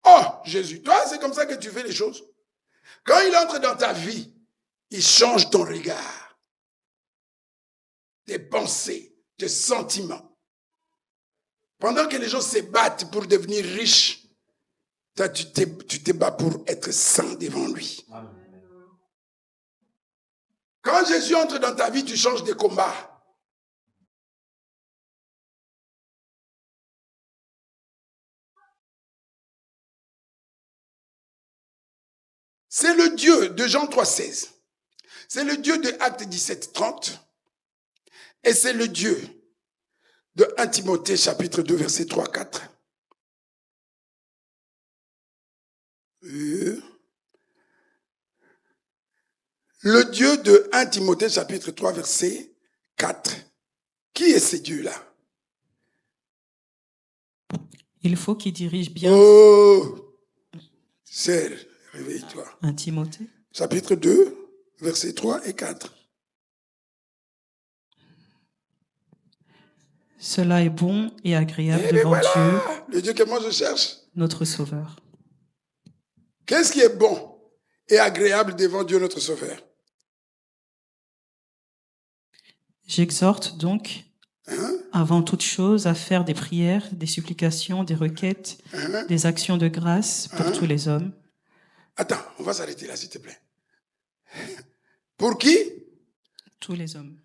Speaker 1: Oh, Jésus, toi, c'est comme ça que tu fais les choses. Quand il entre dans ta vie, il change ton regard, tes pensées, tes sentiments. Pendant que les gens se battent pour devenir riches, toi, tu te bats pour être saint devant lui. Quand Jésus entre dans ta vie, tu changes de combat. C'est le Dieu de Jean 3,16. C'est le Dieu de Actes 17,30. Et c'est le Dieu de 1 Timothée chapitre 2 verset 3-4. Le Dieu de 1 Timothée chapitre 3 verset 4. Qui est ce Dieu-là?
Speaker 2: Il faut qu'il dirige bien.
Speaker 1: Oh, sœur, réveille-toi.
Speaker 2: 1 Timothée.
Speaker 1: Chapitre 2, versets 3 et 4.
Speaker 2: Cela est bon et agréable devant Dieu,
Speaker 1: le Dieu que moi je cherche,
Speaker 2: notre Sauveur.
Speaker 1: Qu'est-ce qui est bon et agréable devant Dieu notre Sauveur?
Speaker 2: J'exhorte donc, avant toute chose, à faire des prières, des supplications, des requêtes, des actions de grâce pour tous les hommes.
Speaker 1: Attends, on va s'arrêter là, s'il te plaît. Pour qui?
Speaker 2: Tous les hommes.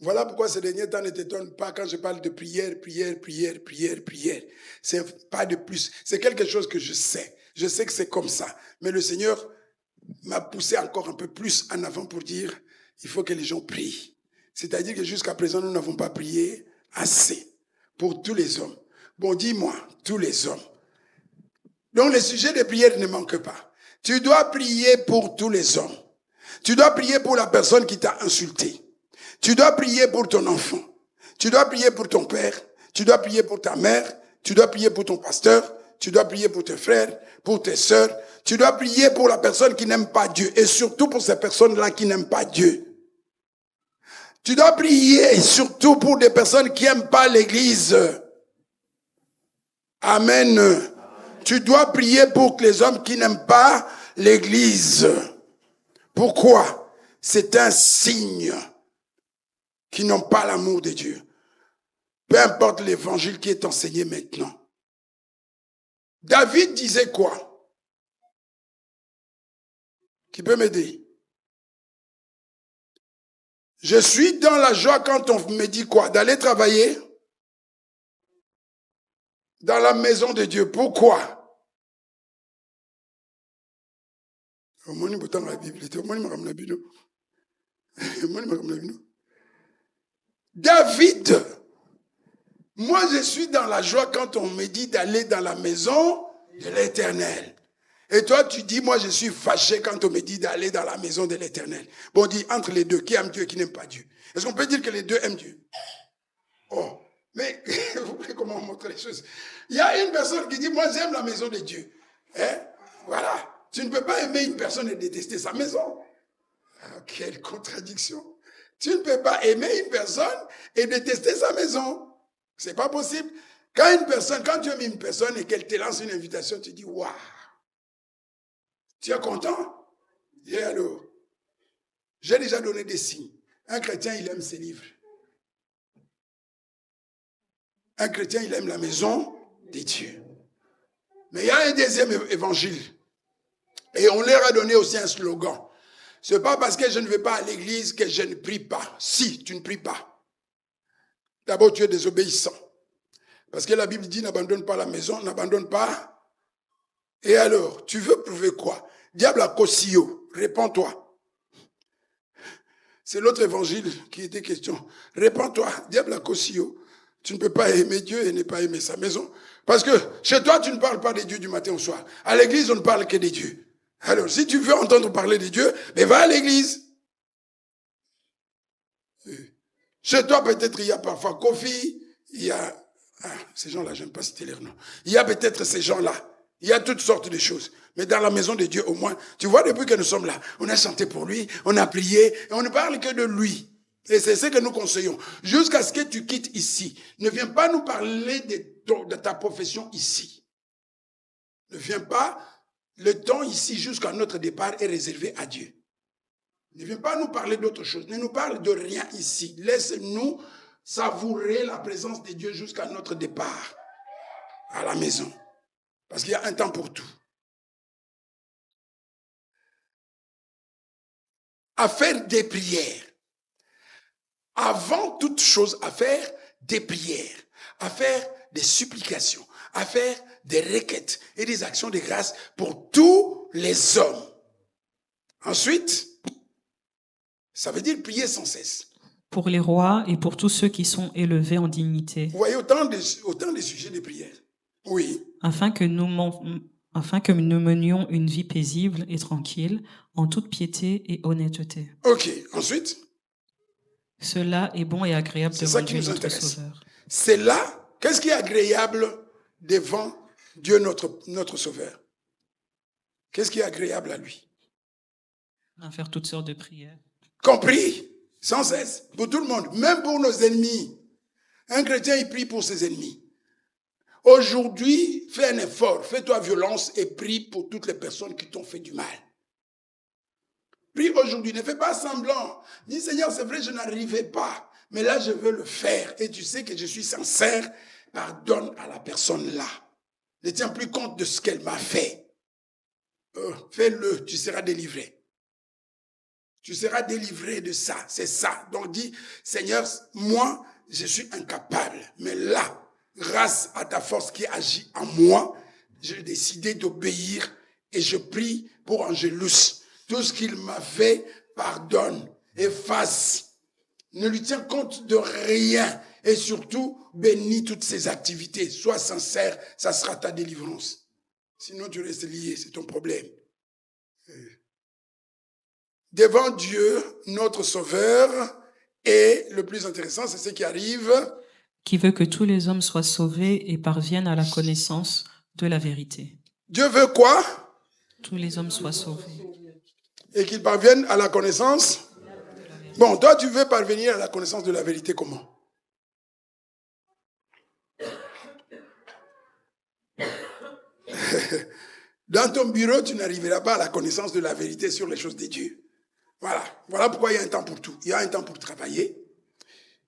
Speaker 1: Voilà pourquoi ces derniers temps ne t'étonne pas quand je parle de prière. C'est pas de plus. C'est quelque chose que je sais. Je sais que c'est comme ça. Mais le Seigneur m'a poussé encore un peu plus en avant pour dire, il faut que les gens prient. C'est-à-dire que jusqu'à présent, nous n'avons pas prié assez pour tous les hommes. Bon, dis-moi, tous les hommes. Donc, le sujet de prière ne manque pas. Tu dois prier pour tous les hommes. Tu dois prier pour la personne qui t'a insulté. Tu dois prier pour ton enfant. Tu dois prier pour ton père. Tu dois prier pour ta mère. Tu dois prier pour ton pasteur. Tu dois prier pour tes frères, pour tes sœurs. Tu dois prier pour la personne qui n'aime pas Dieu. Et surtout pour ces personnes-là qui n'aiment pas Dieu. Tu dois prier surtout pour des personnes qui n'aiment pas l'église. Amen. Tu dois prier pour les hommes qui n'aiment pas l'église. Pourquoi? C'est un signe qu'ils n'ont pas l'amour de Dieu. Peu importe l'évangile qui est enseigné maintenant. David disait quoi? Qui peut m'aider? Je suis dans la joie quand on me dit quoi? D'aller travailler dans la maison de Dieu. Pourquoi? David, moi je suis dans la joie quand on me dit d'aller dans la maison de l'Éternel. Et toi tu dis, moi je suis fâché quand on me dit d'aller dans la maison de l'Éternel. Bon, on dit entre les deux, qui aime Dieu et qui n'aime pas Dieu? Est-ce qu'on peut dire que les deux aiment Dieu? Oh, mais vous voyez comment on montre les choses. Il y a une personne qui dit, moi j'aime la maison de Dieu. Hein? Voilà. Tu ne peux pas aimer une personne et détester sa maison. Ah, quelle contradiction. Tu ne peux pas aimer une personne et détester sa maison. C'est pas possible. Quand tu aimes une personne et qu'elle te lance une invitation, tu dis, waouh. Tu es content? Et alors? J'ai déjà donné des signes. Un chrétien, il aime ses livres. Un chrétien, il aime la maison de Dieu. Mais il y a un deuxième évangile. Et on leur a donné aussi un slogan. Ce n'est pas parce que je ne vais pas à l'église que je ne prie pas. Si, tu ne pries pas. D'abord, tu es désobéissant. Parce que la Bible dit, n'abandonne pas la maison, n'abandonne pas. Et alors, tu veux prouver quoi? Diable à Kosio, réponds-toi. C'est l'autre évangile qui était question. Réponds-toi, diable à Kosio. Tu ne peux pas aimer Dieu et ne pas aimer sa maison. Parce que chez toi, tu ne parles pas de Dieu du matin au soir. À l'église, on ne parle que de Dieu. Alors, si tu veux entendre parler de Dieu, ben va à l'église. Chez toi, peut-être, il y a parfois Kofi, il y a... ces gens-là, je n'aime pas citer leur nom. Il y a peut-être ces gens-là. Il y a toutes sortes de choses. Mais dans la maison de Dieu, au moins, tu vois, depuis que nous sommes là, on a chanté pour lui, on a prié, et on ne parle que de lui. Et c'est ce que nous conseillons. Jusqu'à ce que tu quittes ici. Ne viens pas nous parler de ta profession ici. Ne viens pas. Le temps ici jusqu'à notre départ est réservé à Dieu. Ne viens pas nous parler d'autre chose. Ne nous parle de rien ici. Laisse-nous savourer la présence de Dieu jusqu'à notre départ à la maison. Parce qu'il y a un temps pour tout. À faire des prières. Avant toute chose, à faire des prières. À faire des supplications. À faire des requêtes et des actions de grâce pour tous les hommes. Ensuite, ça veut dire prier sans cesse.
Speaker 2: Pour les rois et pour tous ceux qui sont élevés en dignité.
Speaker 1: Vous voyez autant de sujets de prière. Oui.
Speaker 2: Afin que nous menions une vie paisible et tranquille, en toute piété et honnêteté.
Speaker 1: Ok, ensuite.
Speaker 2: Cela est bon et agréable devant Dieu notre Sauveur.
Speaker 1: C'est là, qu'est-ce qui est agréable devant Dieu notre Sauveur? Qu'est-ce qui est agréable à lui?
Speaker 2: À faire toutes sortes de prières.
Speaker 1: Compris, sans cesse, pour tout le monde, même pour nos ennemis. Un chrétien, il prie pour ses ennemis. Aujourd'hui, fais un effort, fais-toi violence et prie pour toutes les personnes qui t'ont fait du mal. Prie aujourd'hui, ne fais pas semblant. Dis, Seigneur, c'est vrai, je n'arrivais pas, mais là, je veux le faire. Et tu sais que je suis sincère, pardonne à la personne là. Ne tiens plus compte de ce qu'elle m'a fait. Fais-le, tu seras délivré. Tu seras délivré de ça, c'est ça. Donc dis, Seigneur, moi, je suis incapable. Mais là, grâce à ta force qui agit en moi, j'ai décidé d'obéir et je prie pour Angélus. Tout ce qu'il m'a fait, pardonne, efface. Ne lui tiens compte de rien. Et surtout, bénis toutes ses activités. Sois sincère, ça sera ta délivrance. Sinon, tu restes lié, c'est ton problème. Devant Dieu, notre Sauveur, et le plus intéressant, c'est ce qui arrive.
Speaker 2: Qui veut que tous les hommes soient sauvés et parviennent à la connaissance de la vérité.
Speaker 1: Dieu veut quoi?
Speaker 2: Tous les hommes soient sauvés.
Speaker 1: Et qu'ils parviennent à la connaissance? Bon, toi, tu veux parvenir à la connaissance de la vérité comment? Dans ton bureau, tu n'arriveras pas à la connaissance de la vérité sur les choses de Dieu. Voilà pourquoi il y a un temps pour tout. Il y a un temps pour travailler,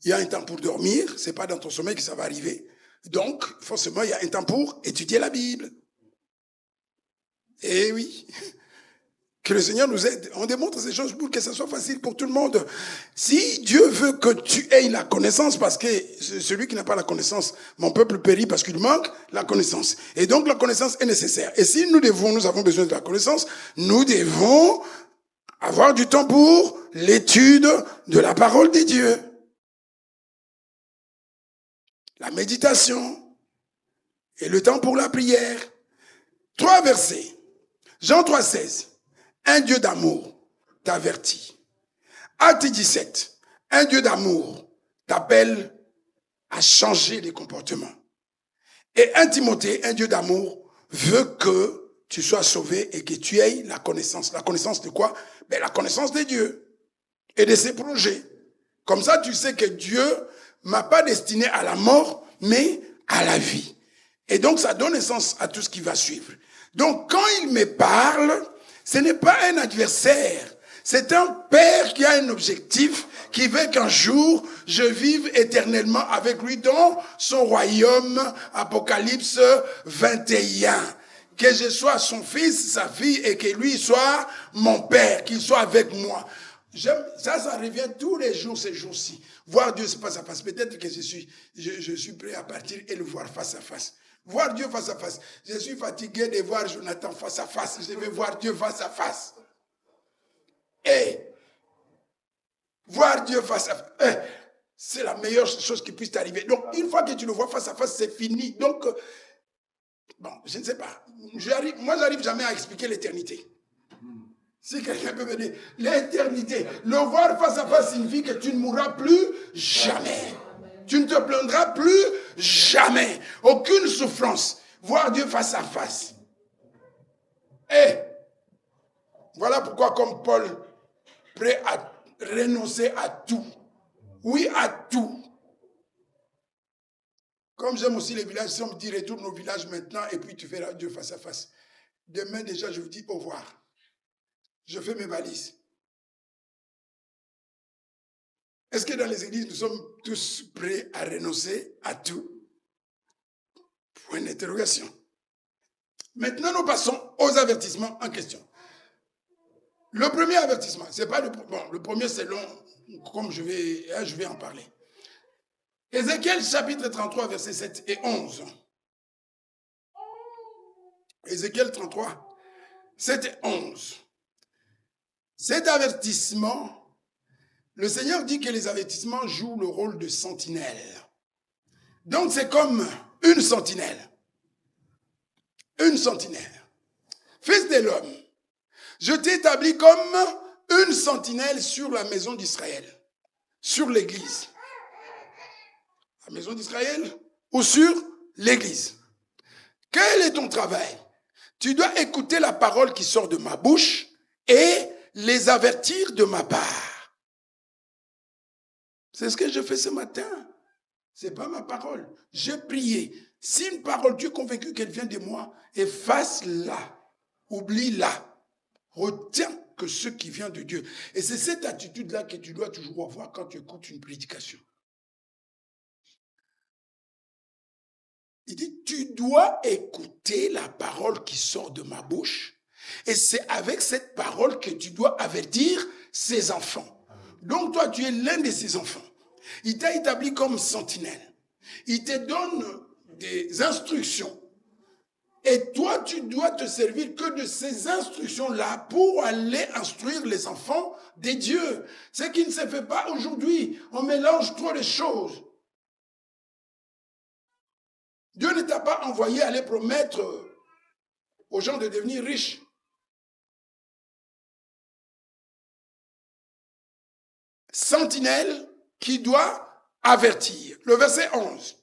Speaker 1: il y a un temps pour dormir, c'est pas dans ton sommeil que ça va arriver. Donc, forcément, il y a un temps pour étudier la Bible. Eh oui, que le Seigneur nous aide. On démontre ces choses pour que ça soit facile pour tout le monde. Si Dieu veut que tu aies la connaissance, parce que celui qui n'a pas la connaissance, mon peuple périt parce qu'il manque la connaissance. Et donc la connaissance est nécessaire. Et si nous avons besoin de la connaissance, nous devons avoir du temps pour l'étude de la parole de Dieu. La méditation et le temps pour la prière. 3 versets. Jean 3,16. Un Dieu d'amour t'avertit. Acte 17. Un Dieu d'amour t'appelle à changer les comportements. Et 1 Timothée, un Dieu d'amour, veut que tu sois sauvé et que tu aies la connaissance. La connaissance de quoi? La connaissance de Dieu et de ses projets. Comme ça, tu sais que Dieu m'a pas destiné à la mort, mais à la vie. Et donc, ça donne sens à tout ce qui va suivre. Donc, quand il me parle, ce n'est pas un adversaire. C'est un père qui a un objectif, qui veut qu'un jour, je vive éternellement avec lui dans son royaume, Apocalypse 21. Que je sois son fils, sa fille, et que lui soit mon père, qu'il soit avec moi. Ça revient tous les jours, ces jours-ci. Voir Dieu face à face. Peut-être que je suis prêt à partir et le voir face à face. Voir Dieu face à face. Je suis fatigué de voir Jonathan face à face. Je vais voir Dieu face à face. Et voir Dieu face à face, c'est la meilleure chose qui puisse t'arriver. Donc, une fois que tu le vois face à face, c'est fini. Donc, je ne sais pas. Moi, j'arrive jamais à expliquer l'éternité. Si quelqu'un peut me dire, l'éternité, le voir face à face signifie que tu ne mourras plus jamais. Tu ne te plaindras plus jamais. Aucune souffrance. Voir Dieu face à face. Et voilà pourquoi, comme Paul, prêt à renoncer à tout. Oui, à tout. Comme j'aime aussi les villages, si on me dit retourne au village maintenant et puis tu verras Dieu face à face. Demain déjà, je vous dis au revoir. Je fais mes valises. Est-ce que dans les églises, nous sommes tous prêts à renoncer à tout? Point d'interrogation. Maintenant, nous passons aux avertissements en question. Le premier avertissement, c'est pas le premier c'est long, comme je vais en parler. Ézéchiel chapitre 33, versets 7 et 11. Ézéchiel 33, 7 et 11. Cet avertissement, le Seigneur dit que les avertissements jouent le rôle de sentinelle. Donc c'est comme une sentinelle. Une sentinelle. Fils de l'homme, je t'ai établi comme une sentinelle sur la maison d'Israël, sur l'église. La maison d'Israël ou sur l'église. Quel est ton travail? Tu dois écouter la parole qui sort de ma bouche et les avertir de ma part. C'est ce que je fais ce matin. C'est pas ma parole. J'ai prié. Si une parole, tu es convaincu qu'elle vient de moi, efface-la. Oublie-la. Retiens que ce qui vient de Dieu. Et c'est cette attitude-là que tu dois toujours avoir quand tu écoutes une prédication. Il dit, tu dois écouter la parole qui sort de ma bouche. Et c'est avec cette parole que tu dois avertir ses enfants. Donc toi, tu es l'un de ses enfants. Il t'a établi comme sentinelle. Il te donne des instructions. Et toi, tu dois te servir que de ces instructions-là pour aller instruire les enfants de Dieu. Ce qui ne se fait pas aujourd'hui. On mélange trop les choses. Dieu ne t'a pas envoyé aller promettre aux gens de devenir riches. Sentinelle qui doit avertir. Le verset 11.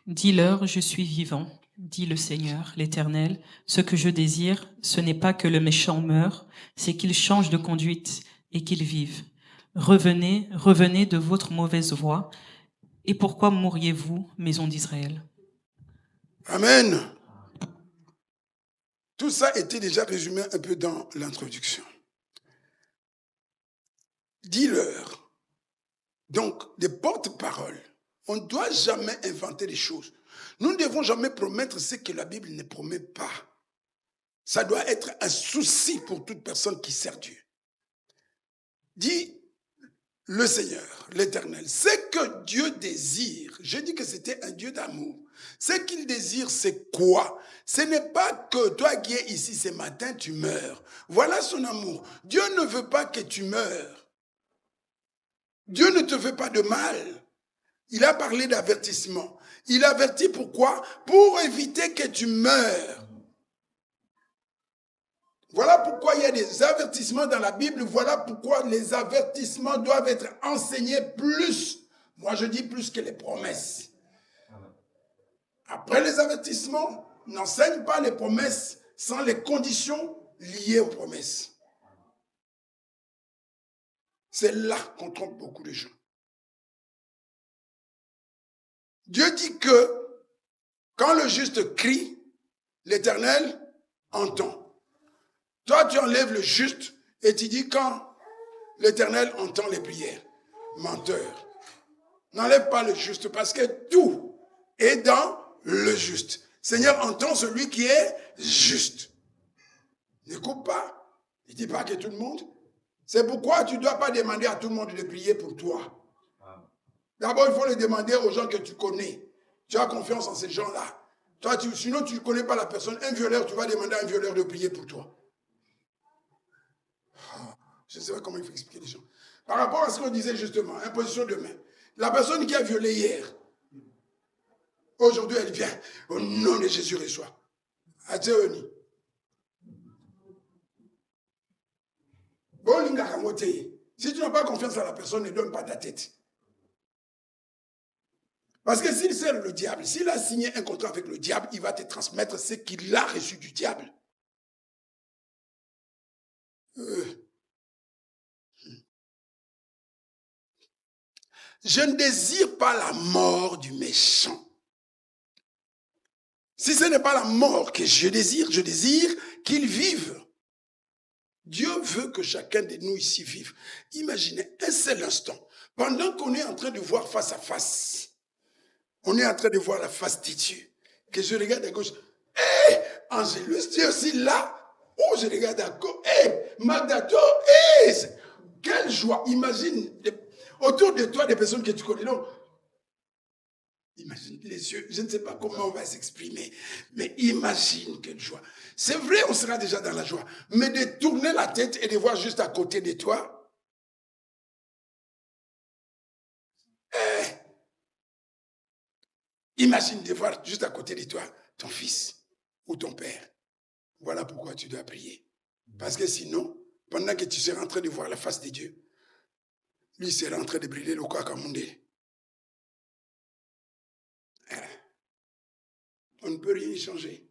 Speaker 2: Dis-leur, je suis vivant, dit le Seigneur, l'Éternel. Ce que je désire, ce n'est pas que le méchant meure, c'est qu'il change de conduite et qu'il vive. Revenez, revenez de votre mauvaise voie. Et pourquoi mourriez-vous, maison d'Israël?
Speaker 1: Amen. Tout ça était déjà résumé un peu dans l'introduction. Dis-leur, donc des porte-paroles, on ne doit jamais inventer des choses. Nous ne devons jamais promettre ce que la Bible ne promet pas. Ça doit être un souci pour toute personne qui sert Dieu. Dis le Seigneur, l'Éternel, ce que Dieu désire, je dis que c'était un Dieu d'amour. Ce qu'il désire, c'est quoi? Ce n'est pas que toi qui es ici ce matin, tu meurs. Voilà son amour. Dieu ne veut pas que tu meurs. Dieu ne te fait pas de mal. Il a parlé d'avertissement. Il avertit pourquoi? Pour éviter que tu meurs. Voilà pourquoi il y a des avertissements dans la Bible. Voilà pourquoi les avertissements doivent être enseignés plus. Moi, je dis plus que les promesses. Après les avertissements, n'enseigne pas les promesses sans les conditions liées aux promesses. C'est là qu'on trompe beaucoup de gens. Dieu dit que quand le juste crie, l'Éternel entend. Toi, tu enlèves le juste et tu dis quand l'Éternel entend les prières. Menteur. N'enlève pas le juste parce que tout est dans le juste. Seigneur entend celui qui est juste. Ne coupe pas. Ne dis pas que tout le monde. C'est pourquoi tu ne dois pas demander à tout le monde de prier pour toi. D'abord, il faut le demander aux gens que tu connais. Tu as confiance en ces gens-là. Toi, sinon, tu ne connais pas la personne. Un violeur, tu vas demander à un violeur de prier pour toi. Je ne sais pas comment il faut expliquer les gens. Par rapport à ce qu'on disait justement, imposition de main. La personne qui a violé hier, aujourd'hui, elle vient. Au nom de Jésus, reçoit. Adéoni. Si tu n'as pas confiance en la personne, ne donne pas ta tête. Parce que s'il sert le diable, s'il a signé un contrat avec le diable, il va te transmettre ce qu'il a reçu du diable. Je ne désire pas la mort du méchant. Si ce n'est pas la mort que je désire qu'il vive. Dieu veut que chacun de nous ici vive. Imaginez un seul instant, pendant qu'on est en train de voir face à face, on est en train de voir la face de Dieu, que je regarde à gauche, hé, Angélus, tu es aussi là. Oh, je regarde à gauche, hé, Magdato, hé, quelle joie. Imagine, autour de toi, des personnes que tu connais. Non. Imagine les yeux, je ne sais pas comment on va s'exprimer, mais imagine quelle joie. C'est vrai, on sera déjà dans la joie, mais de tourner la tête et de voir juste à côté de toi, imagine de voir juste à côté de toi ton fils ou ton père. Voilà pourquoi tu dois prier. Parce que sinon, pendant que tu seras en train de voir la face de Dieu, lui sera en train de brûler le quoi comme on dit. On ne peut rien y changer.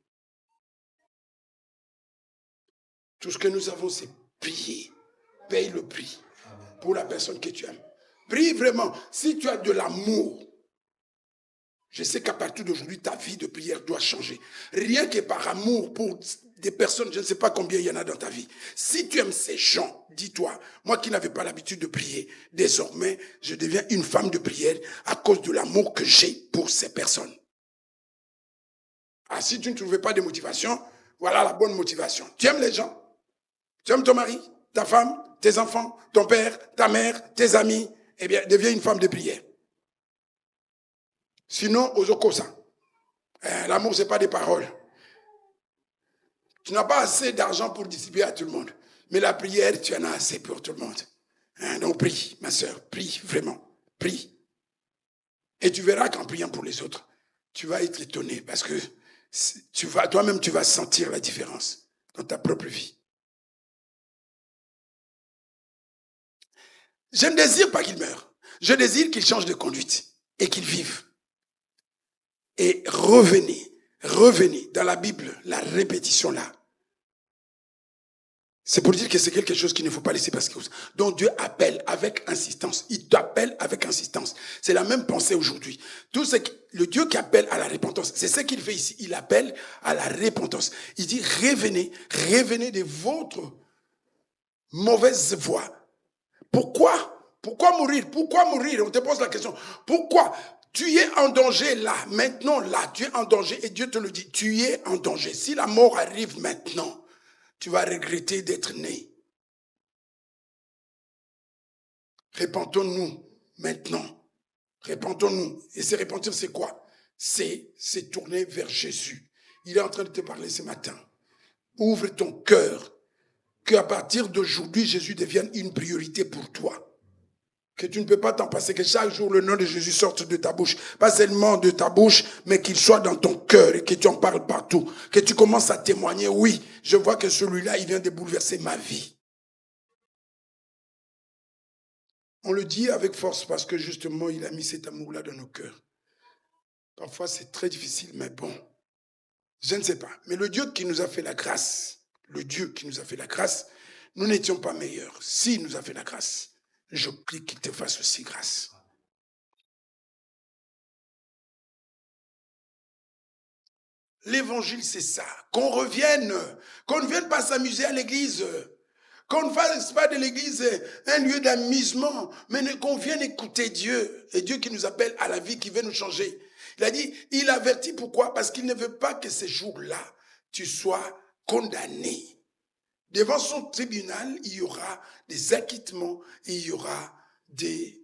Speaker 1: Tout ce que nous avons, c'est prier. Paye le prix pour la personne que tu aimes. Prie vraiment. Si tu as de l'amour, je sais qu'à partir d'aujourd'hui, ta vie de prière doit changer. Rien que par amour pour des personnes, je ne sais pas combien il y en a dans ta vie. Si tu aimes ces gens, dis-toi, moi qui n'avais pas l'habitude de prier, désormais, je deviens une femme de prière à cause de l'amour que j'ai pour ces personnes. Ah, si tu ne trouvais pas de motivation, voilà la bonne motivation. Tu aimes les gens? Tu aimes ton mari, ta femme, tes enfants, ton père, ta mère, tes amis? Eh bien, deviens une femme de prière. Sinon, aux okosa. L'amour, ce n'est pas des paroles. Tu n'as pas assez d'argent pour distribuer à tout le monde. Mais la prière, tu en as assez pour tout le monde. Donc prie, ma soeur, prie, vraiment. Prie. Et tu verras qu'en priant pour les autres, tu vas être étonné parce que toi-même, tu vas sentir la différence dans ta propre vie. Je ne désire pas qu'il meure. Je désire qu'il change de conduite et qu'il vive. Et revenez dans la Bible, la répétition là. C'est pour dire que c'est quelque chose qu'il ne faut pas laisser passer. Donc Dieu appelle avec insistance. Il t'appelle avec insistance. C'est la même pensée aujourd'hui. Tout ce que, le Dieu qui appelle à la repentance, c'est ce qu'il fait ici. Il appelle à la repentance. Il dit revenez de votre mauvaise voie. Pourquoi? Pourquoi mourir? Pourquoi mourir? On te pose la question. Pourquoi? Tu es en danger là, maintenant là, tu es en danger et Dieu te le dit, tu es en danger. Si la mort arrive maintenant, tu vas regretter d'être né. Repentons-nous maintenant. Repentons-nous. Et se repentir, c'est quoi? C'est se tourner vers Jésus. Il est en train de te parler ce matin. Ouvre ton cœur. Qu'à partir d'aujourd'hui, Jésus devienne une priorité pour toi. Que tu ne peux pas t'en passer, que chaque jour le nom de Jésus sorte de ta bouche. Pas seulement de ta bouche, mais qu'il soit dans ton cœur et que tu en parles partout. Que tu commences à témoigner, oui, je vois que celui-là, il vient de bouleverser ma vie. On le dit avec force parce que justement, il a mis cet amour-là dans nos cœurs. Parfois, c'est très difficile, mais bon, je ne sais pas. Mais le Dieu qui nous a fait la grâce, nous n'étions pas meilleurs. S'il nous a fait la grâce, je prie qu'il te fasse aussi grâce. L'évangile, c'est ça. Qu'on ne vienne pas s'amuser à l'église, qu'on ne fasse pas de l'église un lieu d'amusement, mais qu'on vienne écouter Dieu. Et Dieu qui nous appelle à la vie, qui veut nous changer. Il a dit, il avertit pourquoi? Parce qu'il ne veut pas que ces jours-là, tu sois condamné. Devant son tribunal, il y aura des acquittements et il y aura des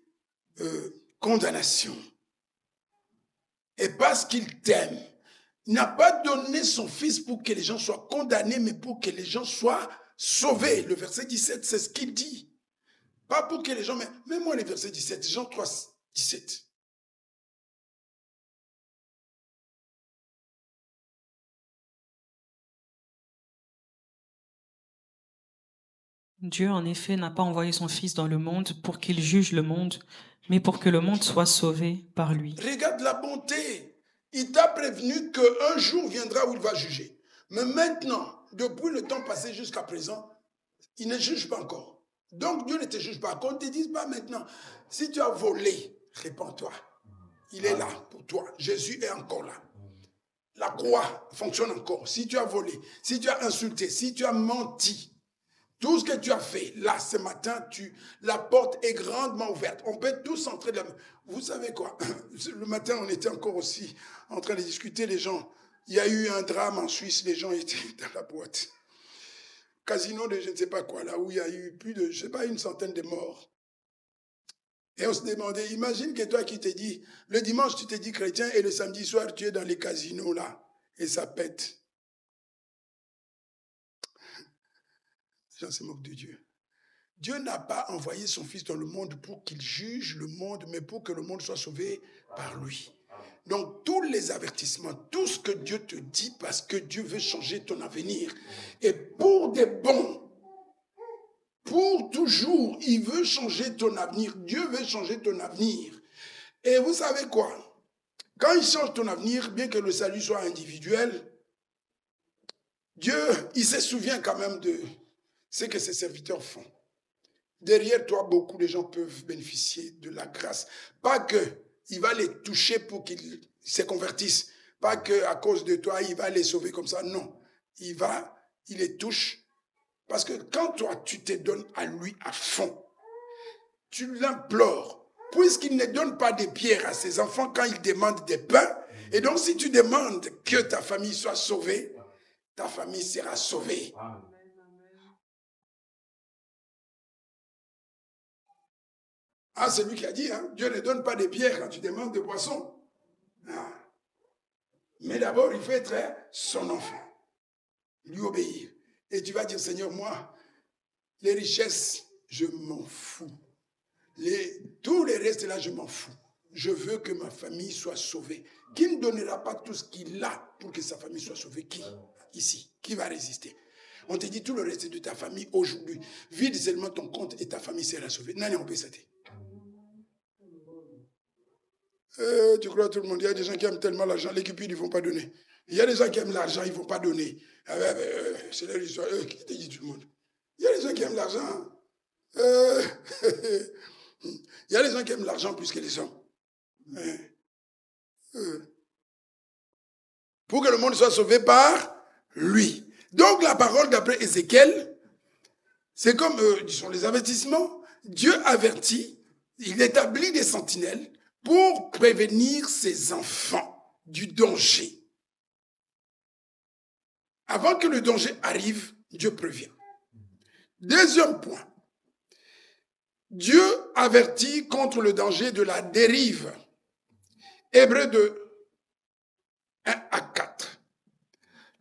Speaker 1: condamnations. Et parce qu'il t'aime, il n'a pas donné son fils pour que les gens soient condamnés, mais pour que les gens soient sauvés. Le verset 17, c'est ce qu'il dit. Pas pour que les gens... Mais moi, le verset 17, Jean 3, 17.
Speaker 2: Dieu, en effet, n'a pas envoyé son Fils dans le monde pour qu'il juge le monde, mais pour que le monde soit sauvé par lui.
Speaker 1: Regarde la bonté. Il t'a prévenu qu'un jour viendra où il va juger. Mais maintenant, depuis le temps passé jusqu'à présent, il ne juge pas encore. Donc Dieu ne te juge pas. Qu'on ne te dise pas maintenant, si tu as volé, répands-toi. Il est là pour toi. Jésus est encore là. La croix fonctionne encore. Si tu as volé, si tu as insulté, si tu as menti, tout ce que tu as fait, là, ce matin, la porte est grandement ouverte. On peut tous entrer là. Vous savez quoi? Le matin, on était encore aussi en train de discuter, les gens. Il y a eu un drame en Suisse, les gens étaient dans la boîte. Casino de je ne sais pas quoi, là où il y a eu plus de, je ne sais pas, une centaine de morts. Et on se demandait, imagine que toi qui t'es dit, le dimanche, tu t'es dit chrétien et le samedi soir, tu es dans les casinos, là, et ça pète. Les gens se moquent de Dieu. Dieu n'a pas envoyé son Fils dans le monde pour qu'il juge le monde, mais pour que le monde soit sauvé par lui. Donc, tous les avertissements, tout ce que Dieu te dit, parce que Dieu veut changer ton avenir, et pour des bons, pour toujours, il veut changer ton avenir. Dieu veut changer ton avenir. Et vous savez quoi? Quand il change ton avenir, bien que le salut soit individuel, Dieu, il se souvient quand même de ce que ses serviteurs font. Derrière toi, beaucoup de gens peuvent bénéficier de la grâce. Pas qu'il va les toucher pour qu'ils se convertissent. Pas qu'à cause de toi, il va les sauver comme ça. Non. Il les touche. Parce que quand toi, tu te donnes à lui à fond, tu l'implores. Puisqu'il ne donne pas des pierres à ses enfants quand il demande des pains. Et donc, si tu demandes que ta famille soit sauvée, ta famille sera sauvée. Ah, c'est lui qui a dit, hein, Dieu ne donne pas des pierres quand tu demandes des poissons. Ah. Mais d'abord, il faut être son enfant, lui obéir. Et tu vas dire, Seigneur, moi, les richesses, je m'en fous. Tous les restes là, je m'en fous. Je veux que ma famille soit sauvée. Qui ne donnera pas tout ce qu'il a pour que sa famille soit sauvée? Qui? Ici. Qui va résister? On te dit tout le reste de ta famille aujourd'hui. Vide seulement ton compte et ta famille sera sauvée. Nani on peut s'aider. Tu crois tout le monde, il y a des gens qui aiment tellement l'argent, les cupides, ils ne vont pas donner. Il y a des gens qui aiment l'argent, ils ne vont pas donner. C'est leur histoire. Qui te dit tout le monde? Il y a des gens qui aiment l'argent. Il y a des gens qui aiment l'argent plus que les hommes. Pour que le monde soit sauvé par lui. Donc la parole d'après Ézéchiel, c'est comme, disons, les avertissements. Dieu avertit, il établit des sentinelles pour prévenir ses enfants du danger. Avant que le danger arrive, Dieu prévient. Deuxième point. Dieu avertit contre le danger de la dérive. Hébreux 2, 1 à 4.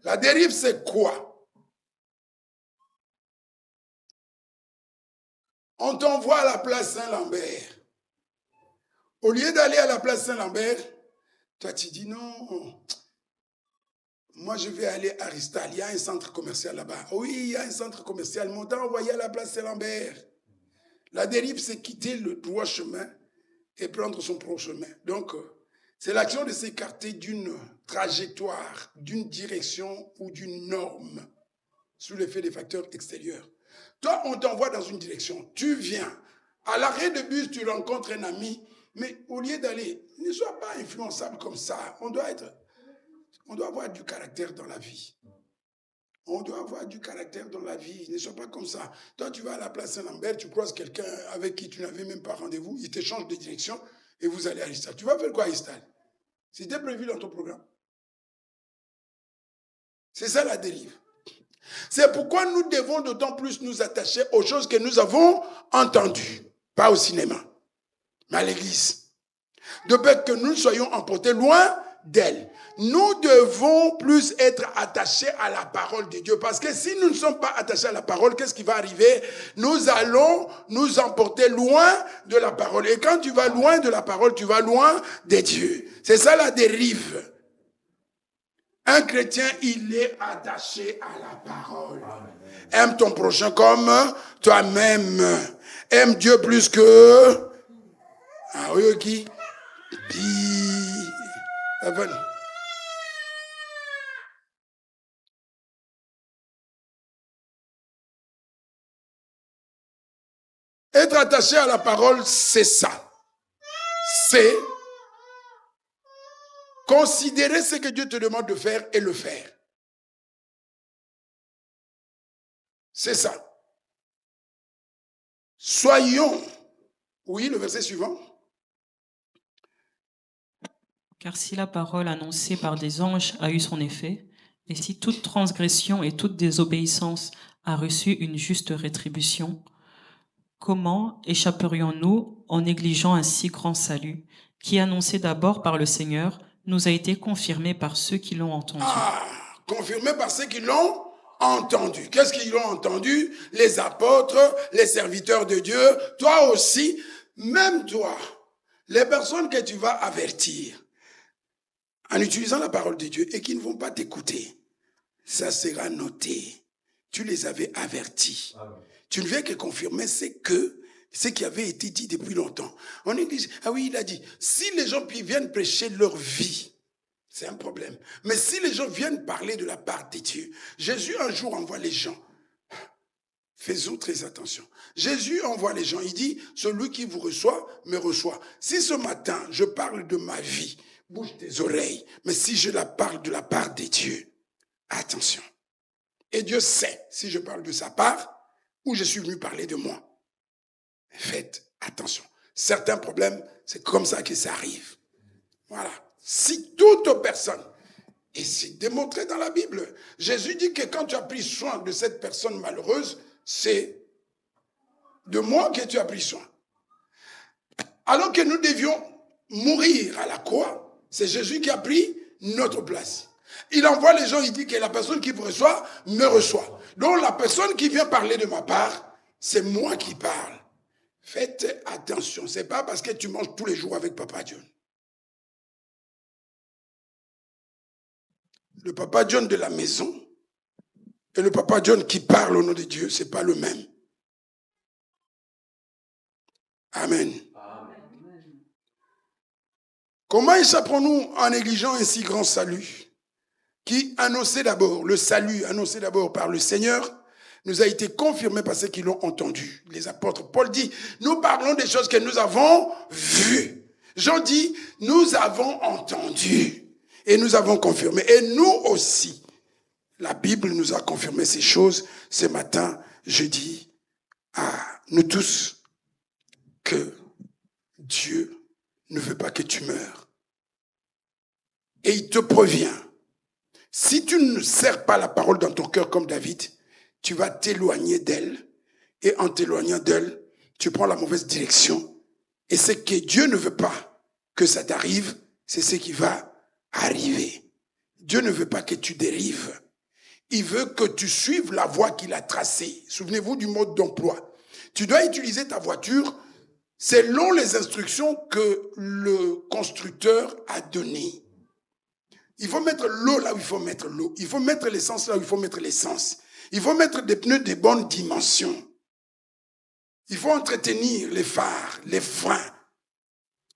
Speaker 1: La dérive, c'est quoi? On t'envoie à la place Saint-Lambert. Au lieu d'aller à la place Saint-Lambert, toi tu dis non, moi je vais aller à Aristal, il y a un centre commercial là-bas. Oui, il y a un centre commercial, mais on t'a envoyé à la place Saint-Lambert. La dérive, c'est quitter le droit chemin et prendre son propre chemin. Donc, c'est l'action de s'écarter d'une trajectoire, d'une direction ou d'une norme sous l'effet des facteurs extérieurs. Toi, on t'envoie dans une direction, tu viens. À l'arrêt de bus, tu rencontres un ami, mais au lieu d'aller, ne sois pas influençable comme ça. On doit avoir du caractère dans la vie. On doit avoir du caractère dans la vie. Ne sois pas comme ça. Toi, tu vas à la place Saint-Lambert, tu croises quelqu'un avec qui tu n'avais même pas rendez-vous, il t'échange de direction et vous allez à Aristal. Tu vas faire quoi à Aristal? C'était prévu dans ton programme. C'est ça la dérive. C'est pourquoi nous devons d'autant plus nous attacher aux choses que nous avons entendues. Pas au cinéma, mais à l'église. De peur que nous soyons emportés loin d'elle. Nous devons plus être attachés à la parole de Dieu. Parce que si nous ne sommes pas attachés à la parole, qu'est-ce qui va arriver? Nous allons nous emporter loin de la parole. Et quand tu vas loin de la parole, tu vas loin de Dieu. C'est ça la dérive. Un chrétien, il est attaché à la parole. Aime ton prochain comme toi-même. Aime Dieu plus que... Ah oui, ok. Être attaché à la parole, c'est ça. C'est considérer ce que Dieu te demande de faire et le faire. C'est ça. Soyons... Oui, le verset suivant.
Speaker 2: Car si la parole annoncée par des anges a eu son effet, et si toute transgression et toute désobéissance a reçu une juste rétribution, comment échapperions-nous en négligeant un si grand salut, qui, annoncé d'abord par le Seigneur, nous a été confirmé par ceux qui l'ont entendu?
Speaker 1: Confirmé par ceux qui l'ont entendu. Qu'est-ce qu'ils ont entendu? Les apôtres, les serviteurs de Dieu, toi aussi, même toi, les personnes que tu vas avertir en utilisant la parole de Dieu et qui ne vont pas t'écouter, ça sera noté. Tu les avais avertis. Tu ne viens que confirmer ce qui avait été dit depuis longtemps. On dit, ah oui, il a dit, si les gens viennent prêcher leur vie, c'est un problème. Mais si les gens viennent parler de la part de Dieu, Jésus un jour envoie les gens. Faisons très attention. Jésus envoie les gens, il dit, celui qui vous reçoit, me reçoit. Si ce matin, je parle de ma vie, bouge tes oreilles, mais si je la parle de la part de Dieu, attention. Et Dieu sait si je parle de sa part ou je suis venu parler de moi. Faites attention. Certains problèmes, c'est comme ça que ça arrive. Voilà. Si toute personne, et c'est démontré dans la Bible, Jésus dit que quand tu as pris soin de cette personne malheureuse, c'est de moi que tu as pris soin. Alors que nous devions mourir à la croix, c'est Jésus qui a pris notre place. Il envoie les gens, il dit que la personne qui vous reçoit, me reçoit. Donc la personne qui vient parler de ma part, c'est moi qui parle. Faites attention, c'est pas parce que tu manges tous les jours avec Papa John. Le Papa John de la maison et le Papa John qui parle au nom de Dieu, c'est pas le même. Amen. Comment échapperons-nous en négligeant un si grand salut qui annonçait d'abord, le salut annoncé d'abord par le Seigneur, nous a été confirmé par ceux qui l'ont entendu. Les apôtres. Paul dit, nous parlons des choses que nous avons vues. Jean dit, nous avons entendu et nous avons confirmé. Et nous aussi, la Bible nous a confirmé ces choses. Ce matin, je dis à nous tous que Dieu ne veut pas que tu meurs. Et il te prévient. Si tu ne sers pas la parole dans ton cœur comme David, tu vas t'éloigner d'elle. Et en t'éloignant d'elle, tu prends la mauvaise direction. Et ce que Dieu ne veut pas que ça t'arrive, c'est ce qui va arriver. Dieu ne veut pas que tu dérives. Il veut que tu suives la voie qu'il a tracée. Souvenez-vous du mode d'emploi. Tu dois utiliser ta voiture selon les instructions que le constructeur a données. Il faut mettre l'eau là où il faut mettre l'eau. Il faut mettre l'essence là où il faut mettre l'essence. Il faut mettre des pneus de bonne dimension. Il faut entretenir les phares, les freins.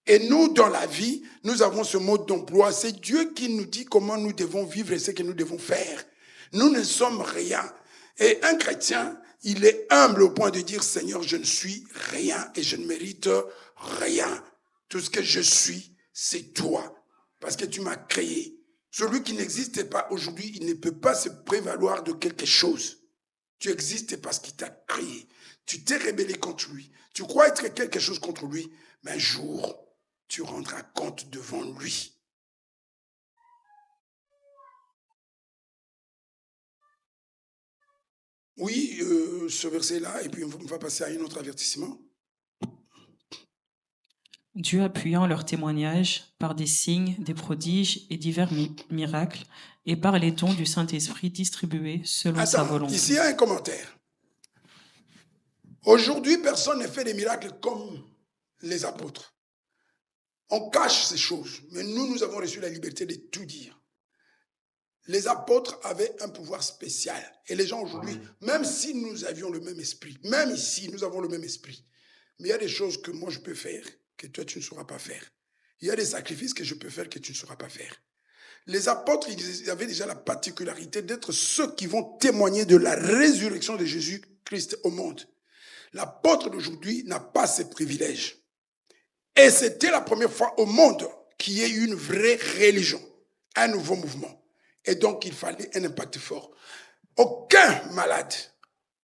Speaker 1: Et nous, dans la vie, nous avons ce mode d'emploi. C'est Dieu qui nous dit comment nous devons vivre et ce que nous devons faire. Nous ne sommes rien. Et un chrétien, il est humble au point de dire, Seigneur, je ne suis rien et je ne mérite rien. Tout ce que je suis, c'est toi. Parce que tu m'as créé. Celui qui n'existe pas aujourd'hui, il ne peut pas se prévaloir de quelque chose. Tu existes parce qu'il t'a créé. Tu t'es rebellé contre lui. Tu crois être quelque chose contre lui, mais un jour, tu rendras compte devant lui. Oui, ce verset-là, et puis on va passer à un autre avertissement.
Speaker 2: Dieu appuyant leur témoignage par des signes, des prodiges et divers miracles, et par les dons du Saint-Esprit distribués selon sa volonté.
Speaker 1: Ici, il y a un commentaire. Aujourd'hui, personne ne fait des miracles comme les apôtres. On cache ces choses, mais nous avons reçu la liberté de tout dire. Les apôtres avaient un pouvoir spécial. Et les gens aujourd'hui, même si nous avions le même esprit, même ici, nous avons le même esprit, mais il y a des choses que moi je peux faire, que toi tu ne sauras pas faire. Il y a des sacrifices que je peux faire, que tu ne sauras pas faire. Les apôtres, ils avaient déjà la particularité d'être ceux qui vont témoigner de la résurrection de Jésus-Christ au monde. L'apôtre d'aujourd'hui n'a pas ces privilèges. Et c'était la première fois au monde qu'il y ait eu une vraie religion, un nouveau mouvement. Et donc, il fallait un impact fort. Aucun malade,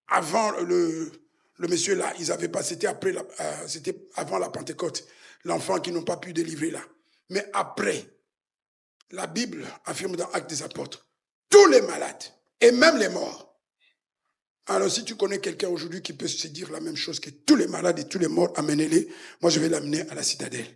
Speaker 1: avant le monsieur là, ils n'avaient pas, c'était avant la Pentecôte, l'enfant qu'ils n'ont pas pu délivrer là. Mais après, la Bible affirme dans Actes des Apôtres, tous les malades, et même les morts. Alors, si tu connais quelqu'un aujourd'hui qui peut se dire la même chose que tous les malades et tous les morts, amenez-les. Moi, je vais l'amener à la citadelle.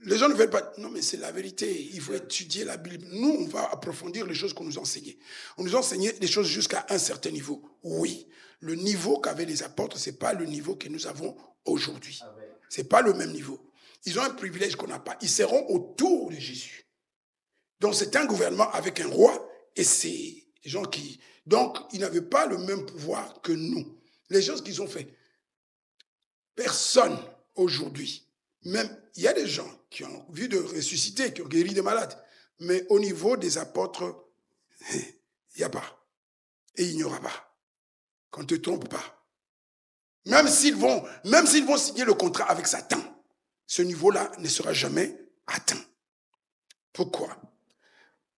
Speaker 1: Les gens ne veulent pas. Non, mais c'est la vérité. Il faut étudier la Bible. Nous, on va approfondir les choses qu'on nous enseignait. On nous enseignait des choses jusqu'à un certain niveau. Oui, le niveau qu'avaient les apôtres, c'est pas le niveau que nous avons aujourd'hui. C'est pas le même niveau. Ils ont un privilège qu'on n'a pas. Ils seront autour de Jésus. Donc, c'est un gouvernement avec un roi et c'est des gens qui... Donc, ils n'avaient pas le même pouvoir que nous. Les choses qu'ils ont fait. Personne aujourd'hui, même, il y a des gens qui ont vu de ressusciter, qui ont guéri des malades. Mais au niveau des apôtres, il n'y a pas. Et il n'y aura pas. Qu'on ne te trompe pas. Même s'ils vont signer le contrat avec Satan, ce niveau-là ne sera jamais atteint. Pourquoi?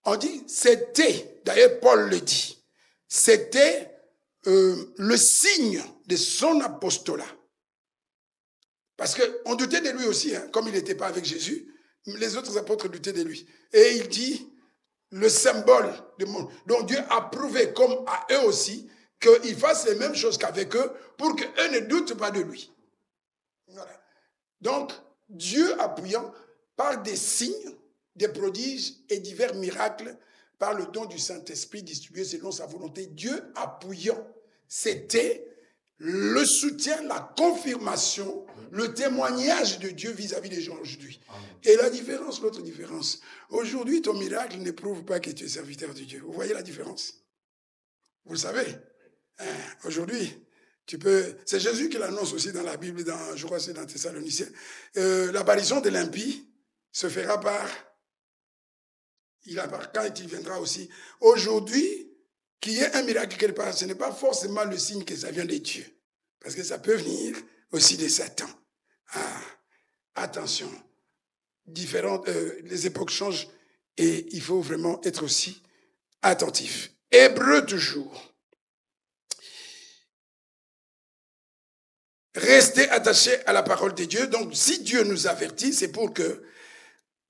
Speaker 1: On dit, c'était, d'ailleurs Paul le dit, c'était le signe de son apostolat. Parce qu'on doutait de lui aussi, hein, comme il n'était pas avec Jésus, les autres apôtres doutaient de lui. Et il dit, le symbole du monde. Donc Dieu a prouvé, comme à eux aussi, qu'ils fassent les mêmes choses qu'avec eux, pour qu'eux ne doutent pas de lui. Voilà. Donc, Dieu appuyant par des signes, des prodiges et divers miracles, par le don du Saint-Esprit distribué selon sa volonté, Dieu appuyant, c'était le soutien, la confirmation, le témoignage de Dieu vis-à-vis des gens aujourd'hui. Et la différence, l'autre différence, aujourd'hui, ton miracle ne prouve pas que tu es serviteur de Dieu. Vous voyez la différence? Vous le savez? Aujourd'hui, c'est Jésus qui l'annonce aussi dans la Bible, je crois que c'est dans Thessaloniciens. L'apparition de l'impie se fera quand il viendra aussi. Aujourd'hui, qu'il y ait un miracle quelque part, ce n'est pas forcément le signe que ça vient de Dieu. Parce que ça peut venir aussi de Satan. Ah, attention. Les époques changent et il faut vraiment être aussi attentif. Hébreu toujours. Restez attachés à la parole de Dieu. Donc, si Dieu nous avertit, c'est pour que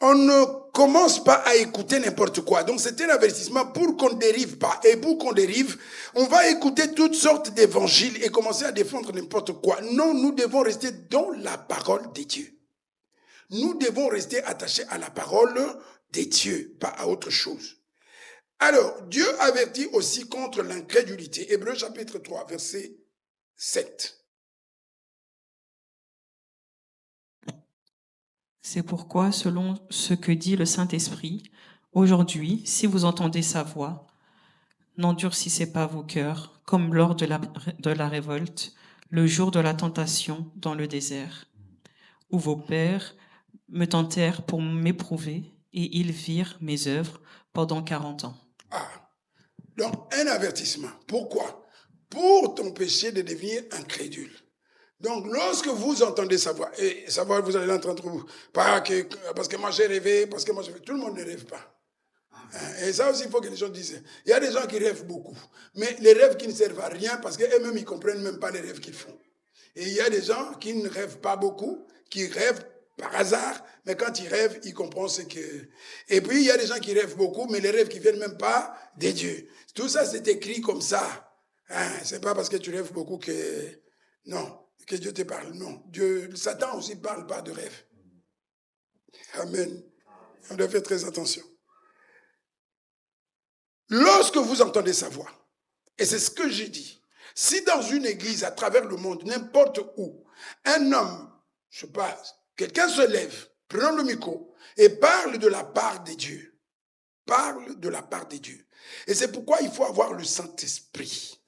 Speaker 1: on ne commence pas à écouter n'importe quoi. Donc, c'est un avertissement pour qu'on ne dérive pas. Et pour qu'on dérive, on va écouter toutes sortes d'évangiles et commencer à défendre n'importe quoi. Non, nous devons rester dans la parole de Dieu. Nous devons rester attachés à la parole de Dieu, pas à autre chose. Alors, Dieu avertit aussi contre l'incrédulité. Hébreux chapitre 3, verset 7.
Speaker 2: C'est pourquoi, selon ce que dit le Saint-Esprit, aujourd'hui, si vous entendez sa voix, n'endurcissez pas vos cœurs, comme lors de la révolte, le jour de la tentation dans le désert, où vos pères me tentèrent pour m'éprouver, et ils virent mes œuvres pendant 40 ans.
Speaker 1: Ah, donc un avertissement. Pourquoi? Pour t'empêcher de devenir incrédule. Donc, lorsque vous entendez sa voix, et sa voix, vous allez l'entendre vous, parce que moi j'ai rêvé, parce que moi j'ai fait, tout le monde ne rêve pas. Et ça aussi, il faut que les gens disent. Il y a des gens qui rêvent beaucoup, mais les rêves qui ne servent à rien, parce qu'eux-mêmes, ils ne comprennent même pas les rêves qu'ils font. Et il y a des gens qui ne rêvent pas beaucoup, qui rêvent par hasard, mais quand ils rêvent, ils comprennent ce que... Et puis, il y a des gens qui rêvent beaucoup, mais les rêves qui ne viennent même pas des dieux. Tout ça, c'est écrit comme ça. C'est pas parce que tu rêves beaucoup que... Non. Que Dieu te parle, non. Satan aussi ne parle pas de rêve. Amen. On doit faire très attention. Lorsque vous entendez sa voix, et c'est ce que j'ai dit, si dans une église à travers le monde, n'importe où, un homme, je sais pas, quelqu'un se lève, prend le micro et parle de la part de Dieu, parle de la part de Dieu. Et c'est pourquoi il faut avoir le Saint-Esprit,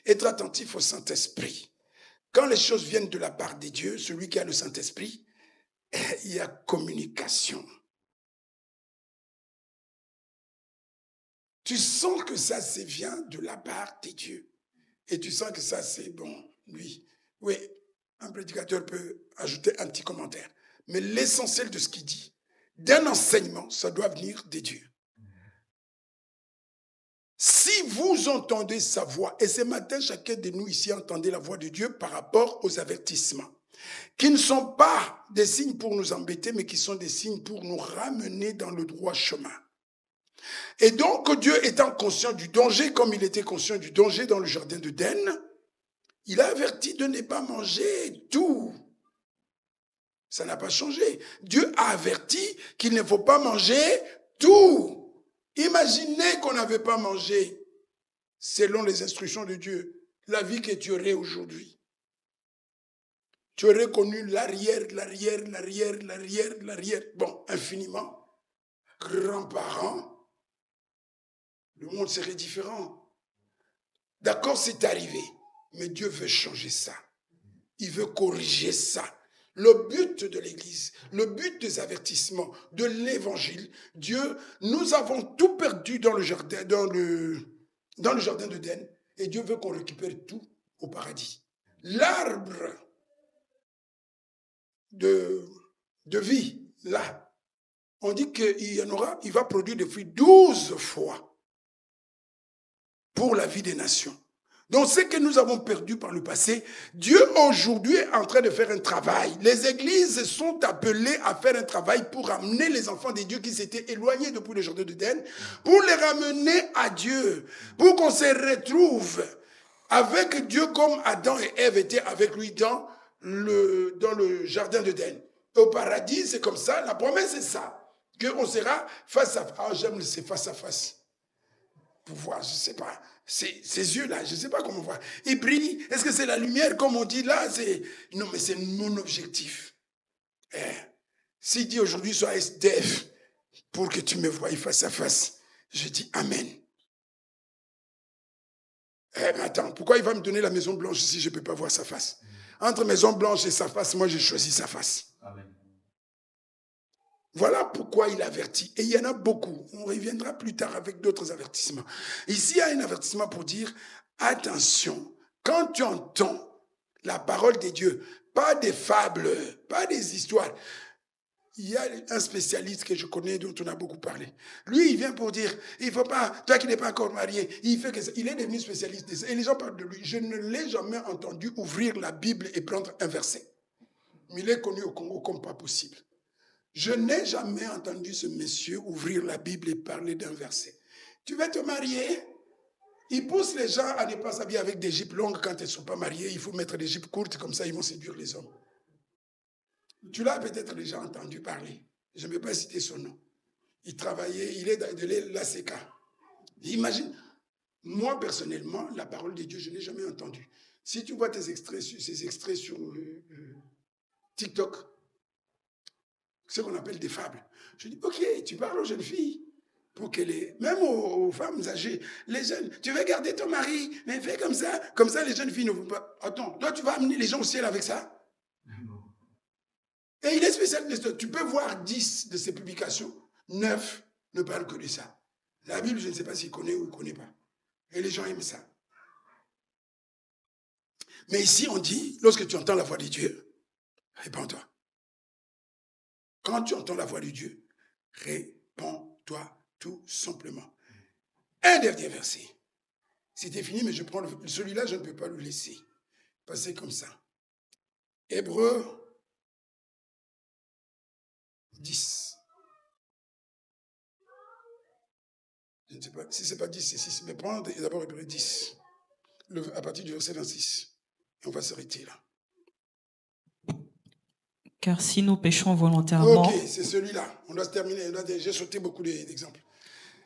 Speaker 1: être attentif au Saint-Esprit. Quand les choses viennent de la part de Dieu, celui qui a le Saint-Esprit, il y a communication. Tu sens que ça, c'est vient de la part de Dieu. Et tu sens que ça, c'est bon, lui. Oui, un prédicateur peut ajouter un petit commentaire. Mais l'essentiel de ce qu'il dit, d'un enseignement, ça doit venir de Dieu. Si vous entendez sa voix, et ce matin, chacun de nous ici entendait la voix de Dieu par rapport aux avertissements, qui ne sont pas des signes pour nous embêter, mais qui sont des signes pour nous ramener dans le droit chemin. Et donc, Dieu étant conscient du danger, comme il était conscient du danger dans le jardin d'Éden, il a averti de ne pas manger tout. Ça n'a pas changé. Dieu a averti qu'il ne faut pas manger tout. Imaginez qu'on n'avait pas mangé, selon les instructions de Dieu, la vie que tu aurais aujourd'hui. Tu aurais connu l'arrière, bon, infiniment, grands-parents, le monde serait différent. D'accord, c'est arrivé, mais Dieu veut changer ça. Il veut corriger ça. Le but de l'Église, le but des avertissements, de l'Évangile, Dieu, nous avons tout perdu dans le jardin, dans le jardin d'Éden, et Dieu veut qu'on récupère tout au paradis. L'arbre de vie, là, on dit qu'il va produire des fruits 12 fois pour la vie des nations. Donc, ce que nous avons perdu par le passé, Dieu aujourd'hui est en train de faire un travail. Les églises sont appelées à faire un travail pour amener les enfants de Dieu qui s'étaient éloignés depuis le jardin d'Éden, pour les ramener à Dieu, pour qu'on se retrouve avec Dieu comme Adam et Ève étaient avec lui dans le jardin d'Éden. Au paradis, c'est comme ça. La promesse, c'est ça. Qu'on sera face à face. Ah, j'aime ces face à face. Pour voir, je ne sais pas. Ces yeux-là, je ne sais pas comment voir. Ils brillent. Est-ce que c'est la lumière, comme on dit là? Non, mais c'est mon objectif. S'il dit aujourd'hui, sois SDF, pour que tu me voies face à face, je dis Amen. Mais attends, pourquoi il va me donner la Maison Blanche si je ne peux pas voir sa face? Entre Maison Blanche et sa face, moi, j'ai choisi sa face. Amen. Voilà pourquoi il avertit. Et il y en a beaucoup. On reviendra plus tard avec d'autres avertissements. Ici, il y a un avertissement pour dire, attention, quand tu entends la parole de Dieu, pas des fables, pas des histoires. Il y a un spécialiste que je connais dont on a beaucoup parlé. Lui, il vient pour dire, il faut pas, toi qui n'es pas encore marié, il fait que ça. Il est devenu spécialiste de ça. Et les gens parlent de lui. Je ne l'ai jamais entendu ouvrir la Bible et prendre un verset. Mais il est connu au Congo comme pas possible. Je n'ai jamais entendu ce monsieur ouvrir la Bible et parler d'un verset. Tu veux te marier? Il pousse les gens à ne pas s'habiller avec des jupes longues quand elles ne sont pas mariées. Il faut mettre des jupes courtes, comme ça ils vont séduire les hommes. Tu l'as peut-être déjà entendu parler. Je ne vais pas citer son nom. Il travaillait, il est de l'ACK. Imagine, moi personnellement, la parole de Dieu, je n'ai jamais entendu. Si tu vois ces extraits sur TikTok, ce qu'on appelle des fables, je dis, ok, tu parles aux jeunes filles, pour que même aux femmes âgées, les jeunes, tu veux garder ton mari, mais fais comme ça les jeunes filles ne vont pas. Attends, toi tu vas amener les gens au ciel avec ça? Et il est spécialiste. Tu peux voir 10 de ses publications, 9 ne parlent que de ça. La Bible, je ne sais pas s'il connaît ou il ne connaît pas. Et les gens aiment ça. Mais ici, on dit, lorsque tu entends la voix de Dieu, réponds-toi. Quand tu entends la voix de Dieu, réponds-toi tout simplement. Un dernier verset. C'était fini, mais je prends celui-là, je ne peux pas le laisser passer comme ça. Hébreux 10. Je ne sais pas, si ce n'est pas 10, c'est 6. Mais prends d'abord Hébreux 10, à partir du verset 26. Et on va s'arrêter là.
Speaker 2: Car si nous péchons volontairement...
Speaker 1: Ok, c'est celui-là. On doit se terminer. J'ai sauté beaucoup d'exemples.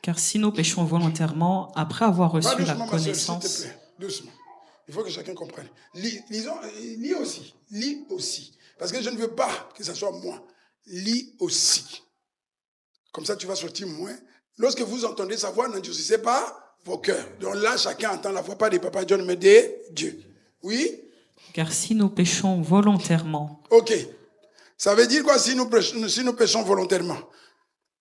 Speaker 2: Car si nous péchons volontairement, après avoir reçu la connaissance...
Speaker 1: S'il te plaît, doucement. Il faut que chacun comprenne. Lis aussi. Lis aussi. Parce que je ne veux pas que ce soit moi. Lis aussi. Comme ça, tu vas sortir moins. Lorsque vous entendez sa voix, n'endurcissez pas vos cœurs. Donc là, chacun entend la voix, pas des papas John, mais des Dieu. Oui?
Speaker 2: Car si nous péchons volontairement...
Speaker 1: Ok. Ça veut dire quoi si nous péchons volontairement?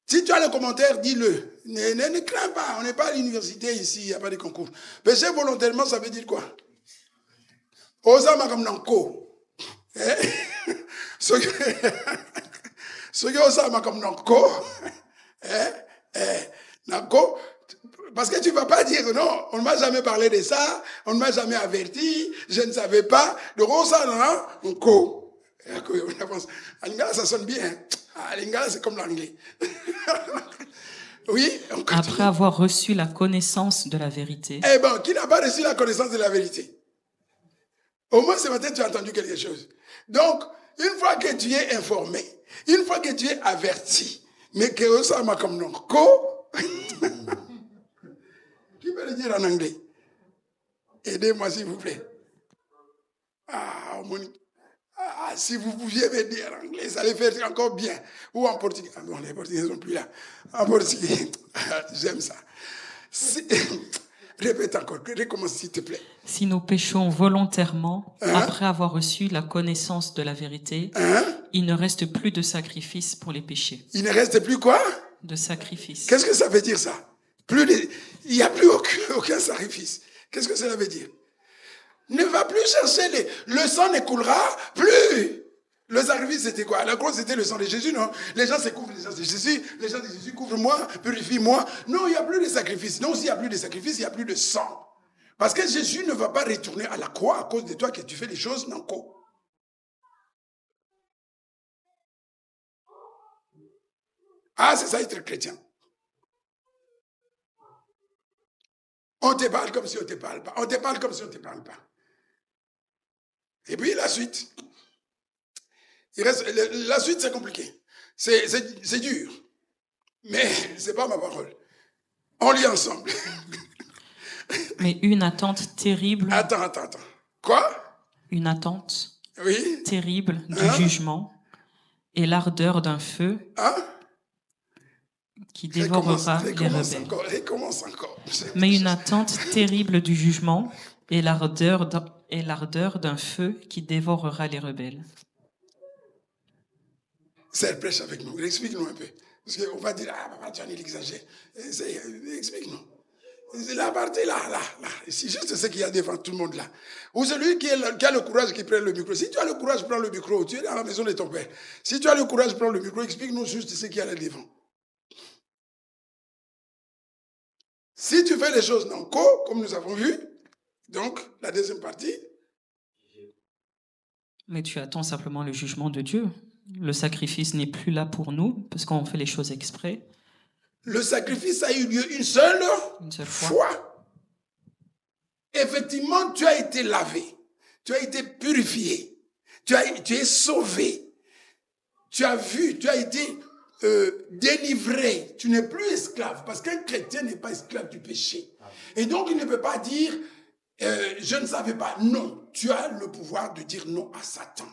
Speaker 1: Si tu as le commentaire, dis-le. Ne crains pas, on n'est pas à l'université ici, il n'y a pas de concours. Pécher volontairement, ça veut dire quoi? Osa makamnanko. Ce que osa makamnanko. Nanko. Parce que tu ne vas pas dire, non, on ne m'a jamais parlé de ça, on ne m'a jamais averti, je ne savais pas. Donc, osa nanko. En lingala, ça sonne bien. En lingala, c'est comme l'anglais. Oui, on continue.
Speaker 2: Après avoir reçu la connaissance de la vérité.
Speaker 1: Eh bien, qui n'a pas reçu la connaissance de la vérité? Au moins, ce matin, tu as entendu quelque chose. Donc, une fois que tu es informé, une fois que tu es averti, mais que ça m'a comme non, qui peut le dire en anglais? Aidez-moi, s'il vous plaît. Si vous pouviez me dire en anglais, ça allait faire encore bien. Ou en portugais. Ah bon, les portugais ne sont plus là. En portugais, j'aime ça. Répète encore, recommence s'il te plaît.
Speaker 2: Si nous péchons volontairement, après avoir reçu la connaissance de la vérité, il ne reste plus de sacrifice pour les péchés.
Speaker 1: Il ne reste plus quoi?
Speaker 2: De sacrifice.
Speaker 1: Qu'est-ce que ça veut dire ça? Il n'y a plus aucun sacrifice. Qu'est-ce que cela veut dire? Ne va plus chercher le sang ne coulera plus. Le sacrifice, c'était quoi? La croix, c'était le sang de Jésus, non? Les gens se couvrent les gens de Jésus. Les gens de Jésus, couvre-moi, purifie-moi. Non, il n'y a plus de sacrifice. Non, s'il n'y a plus de sacrifice, il n'y a plus de sang. Parce que Jésus ne va pas retourner à la croix à cause de toi que tu fais les choses, non, quoi. Ah, c'est ça être chrétien. On te parle comme si on ne te parle pas. On te parle comme si on ne te parle pas. Et puis la suite. La suite, c'est compliqué. C'est dur. Mais ce n'est pas ma parole. On lit ensemble.
Speaker 2: Mais une attente terrible.
Speaker 1: Attends. Quoi?
Speaker 2: Une attente terrible du jugement et l'ardeur d'un feu qui dévorera les rebelles.
Speaker 1: Recommence encore.
Speaker 2: Mais une attente terrible du jugement et l'ardeur d'un feu qui dévorera les rebelles.
Speaker 1: C'est prêche avec nous. Explique-nous un peu. Parce qu'on va dire, ah, papa, Johnny, il exagère. Explique-nous. C'est la partie là. C'est juste ce qu'il y a devant tout le monde là. Ou celui qui a le courage qui prend le micro. Si tu as le courage, prends le micro. Tu es dans la maison de ton père. Si tu as le courage, prends le micro. Explique-nous juste ce qu'il y a là devant. Si tu fais les choses non comme nous avons vu, donc la deuxième partie.
Speaker 2: Mais tu attends simplement le jugement de Dieu. Le sacrifice n'est plus là pour nous, parce qu'on fait les choses exprès.
Speaker 1: Le sacrifice a eu lieu une seule fois. Effectivement, tu as été lavé. Tu as été purifié. Tu es sauvé. Tu as vu, tu as été délivré. Tu n'es plus esclave. Parce qu'un chrétien n'est pas esclave du péché. Et donc, il ne peut pas dire, je ne savais pas. Non, tu as le pouvoir de dire non à Satan.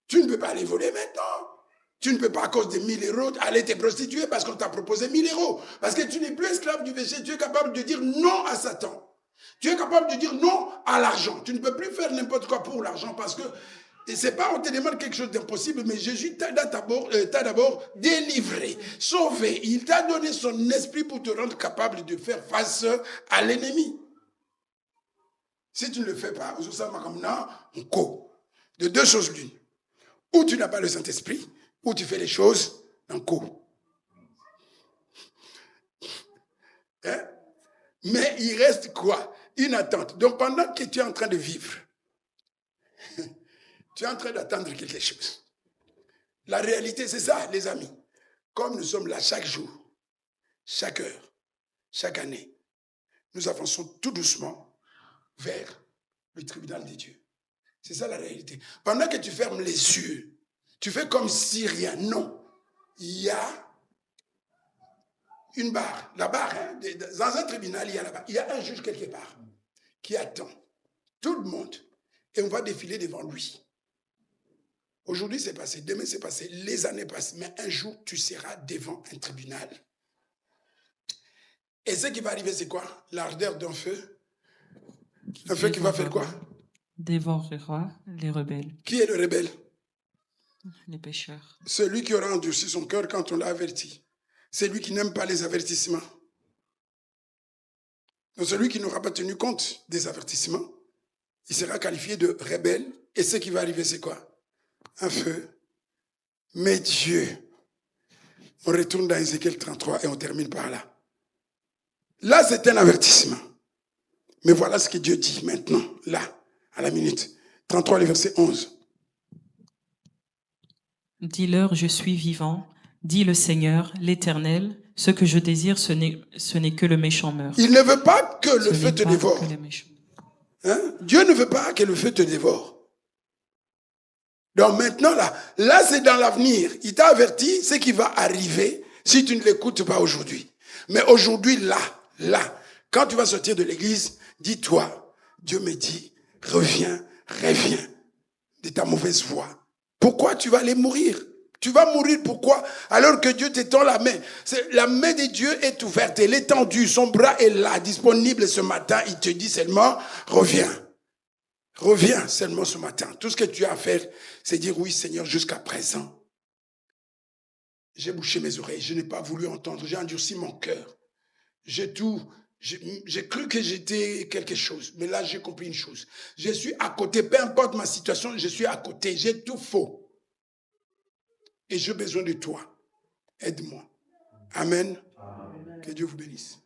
Speaker 1: Tu ne peux pas aller voler maintenant. Tu ne peux pas, à cause de 1000 euros, aller te prostituer parce qu'on t'a proposé 1000 euros. Parce que tu n'es plus esclave du péché. Tu es capable de dire non à Satan. Tu es capable de dire non à l'argent. Tu ne peux plus faire n'importe quoi pour l'argent parce que c'est pas on te demande quelque chose d'impossible, mais Jésus t'a d'abord délivré, sauvé. Il t'a donné son esprit pour te rendre capable de faire face à l'ennemi. Si tu ne le fais pas, de deux choses l'une. Ou tu n'as pas le Saint-Esprit, ou tu fais les choses en cours. Hein? Mais il reste quoi? Une attente. Donc pendant que tu es en train de vivre, tu es en train d'attendre quelque chose. La réalité, c'est ça, les amis. Comme nous sommes là chaque jour, chaque heure, chaque année, nous avançons tout doucement vers le tribunal de Dieu. C'est ça la réalité. Pendant que tu fermes les yeux, tu fais comme si rien. Non. Il y a une barre. La barre, hein, dans un tribunal, il y a la barre. Il y a un juge quelque part qui attend tout le monde et on va défiler devant lui. Aujourd'hui, c'est passé. Demain, c'est passé. Les années passent. Mais un jour, tu seras devant un tribunal. Et ce qui va arriver, c'est quoi? L'ardeur d'un feu. Un feu qui va faire quoi?
Speaker 2: Dévorera les rebelles.
Speaker 1: Qui est le rebelle?
Speaker 2: Les pécheurs.
Speaker 1: Celui qui aura endurci son cœur quand on l'a averti. Celui qui n'aime pas les avertissements. Donc celui qui n'aura pas tenu compte des avertissements, il sera qualifié de rebelle. Et ce qui va arriver, c'est quoi? Un feu. Mais Dieu, on retourne dans Ézéchiel 33 et on termine par là. Là, c'est un avertissement. Mais voilà ce que Dieu dit maintenant, là, à la minute. 33, le verset 11.
Speaker 2: Dis-leur, je suis vivant, dit le Seigneur, l'Éternel. Ce que je désire, ce n'est que le méchant meure.
Speaker 1: Il ne veut pas que le feu te dévore. Hein? Dieu ne veut pas que le feu te dévore. Donc maintenant, là c'est dans l'avenir. Il t'a averti ce qui va arriver si tu ne l'écoutes pas aujourd'hui. Mais aujourd'hui, là, quand tu vas sortir de l'église, dis-toi, Dieu me dit, reviens de ta mauvaise voie. Pourquoi tu vas aller mourir? Tu vas mourir pourquoi? Alors que Dieu t'étend la main. La main de Dieu est ouverte, elle est tendue, son bras est là, disponible ce matin. Il te dit seulement, reviens. Reviens seulement ce matin. Tout ce que tu as à faire, c'est dire oui Seigneur, jusqu'à présent. J'ai bouché mes oreilles, je n'ai pas voulu entendre, j'ai endurci mon cœur. J'ai cru que j'étais quelque chose, mais là j'ai compris une chose. Je suis à côté, peu importe ma situation, je suis à côté, j'ai tout faux. Et j'ai besoin de toi. Aide-moi. Amen. Amen. Que Dieu vous bénisse.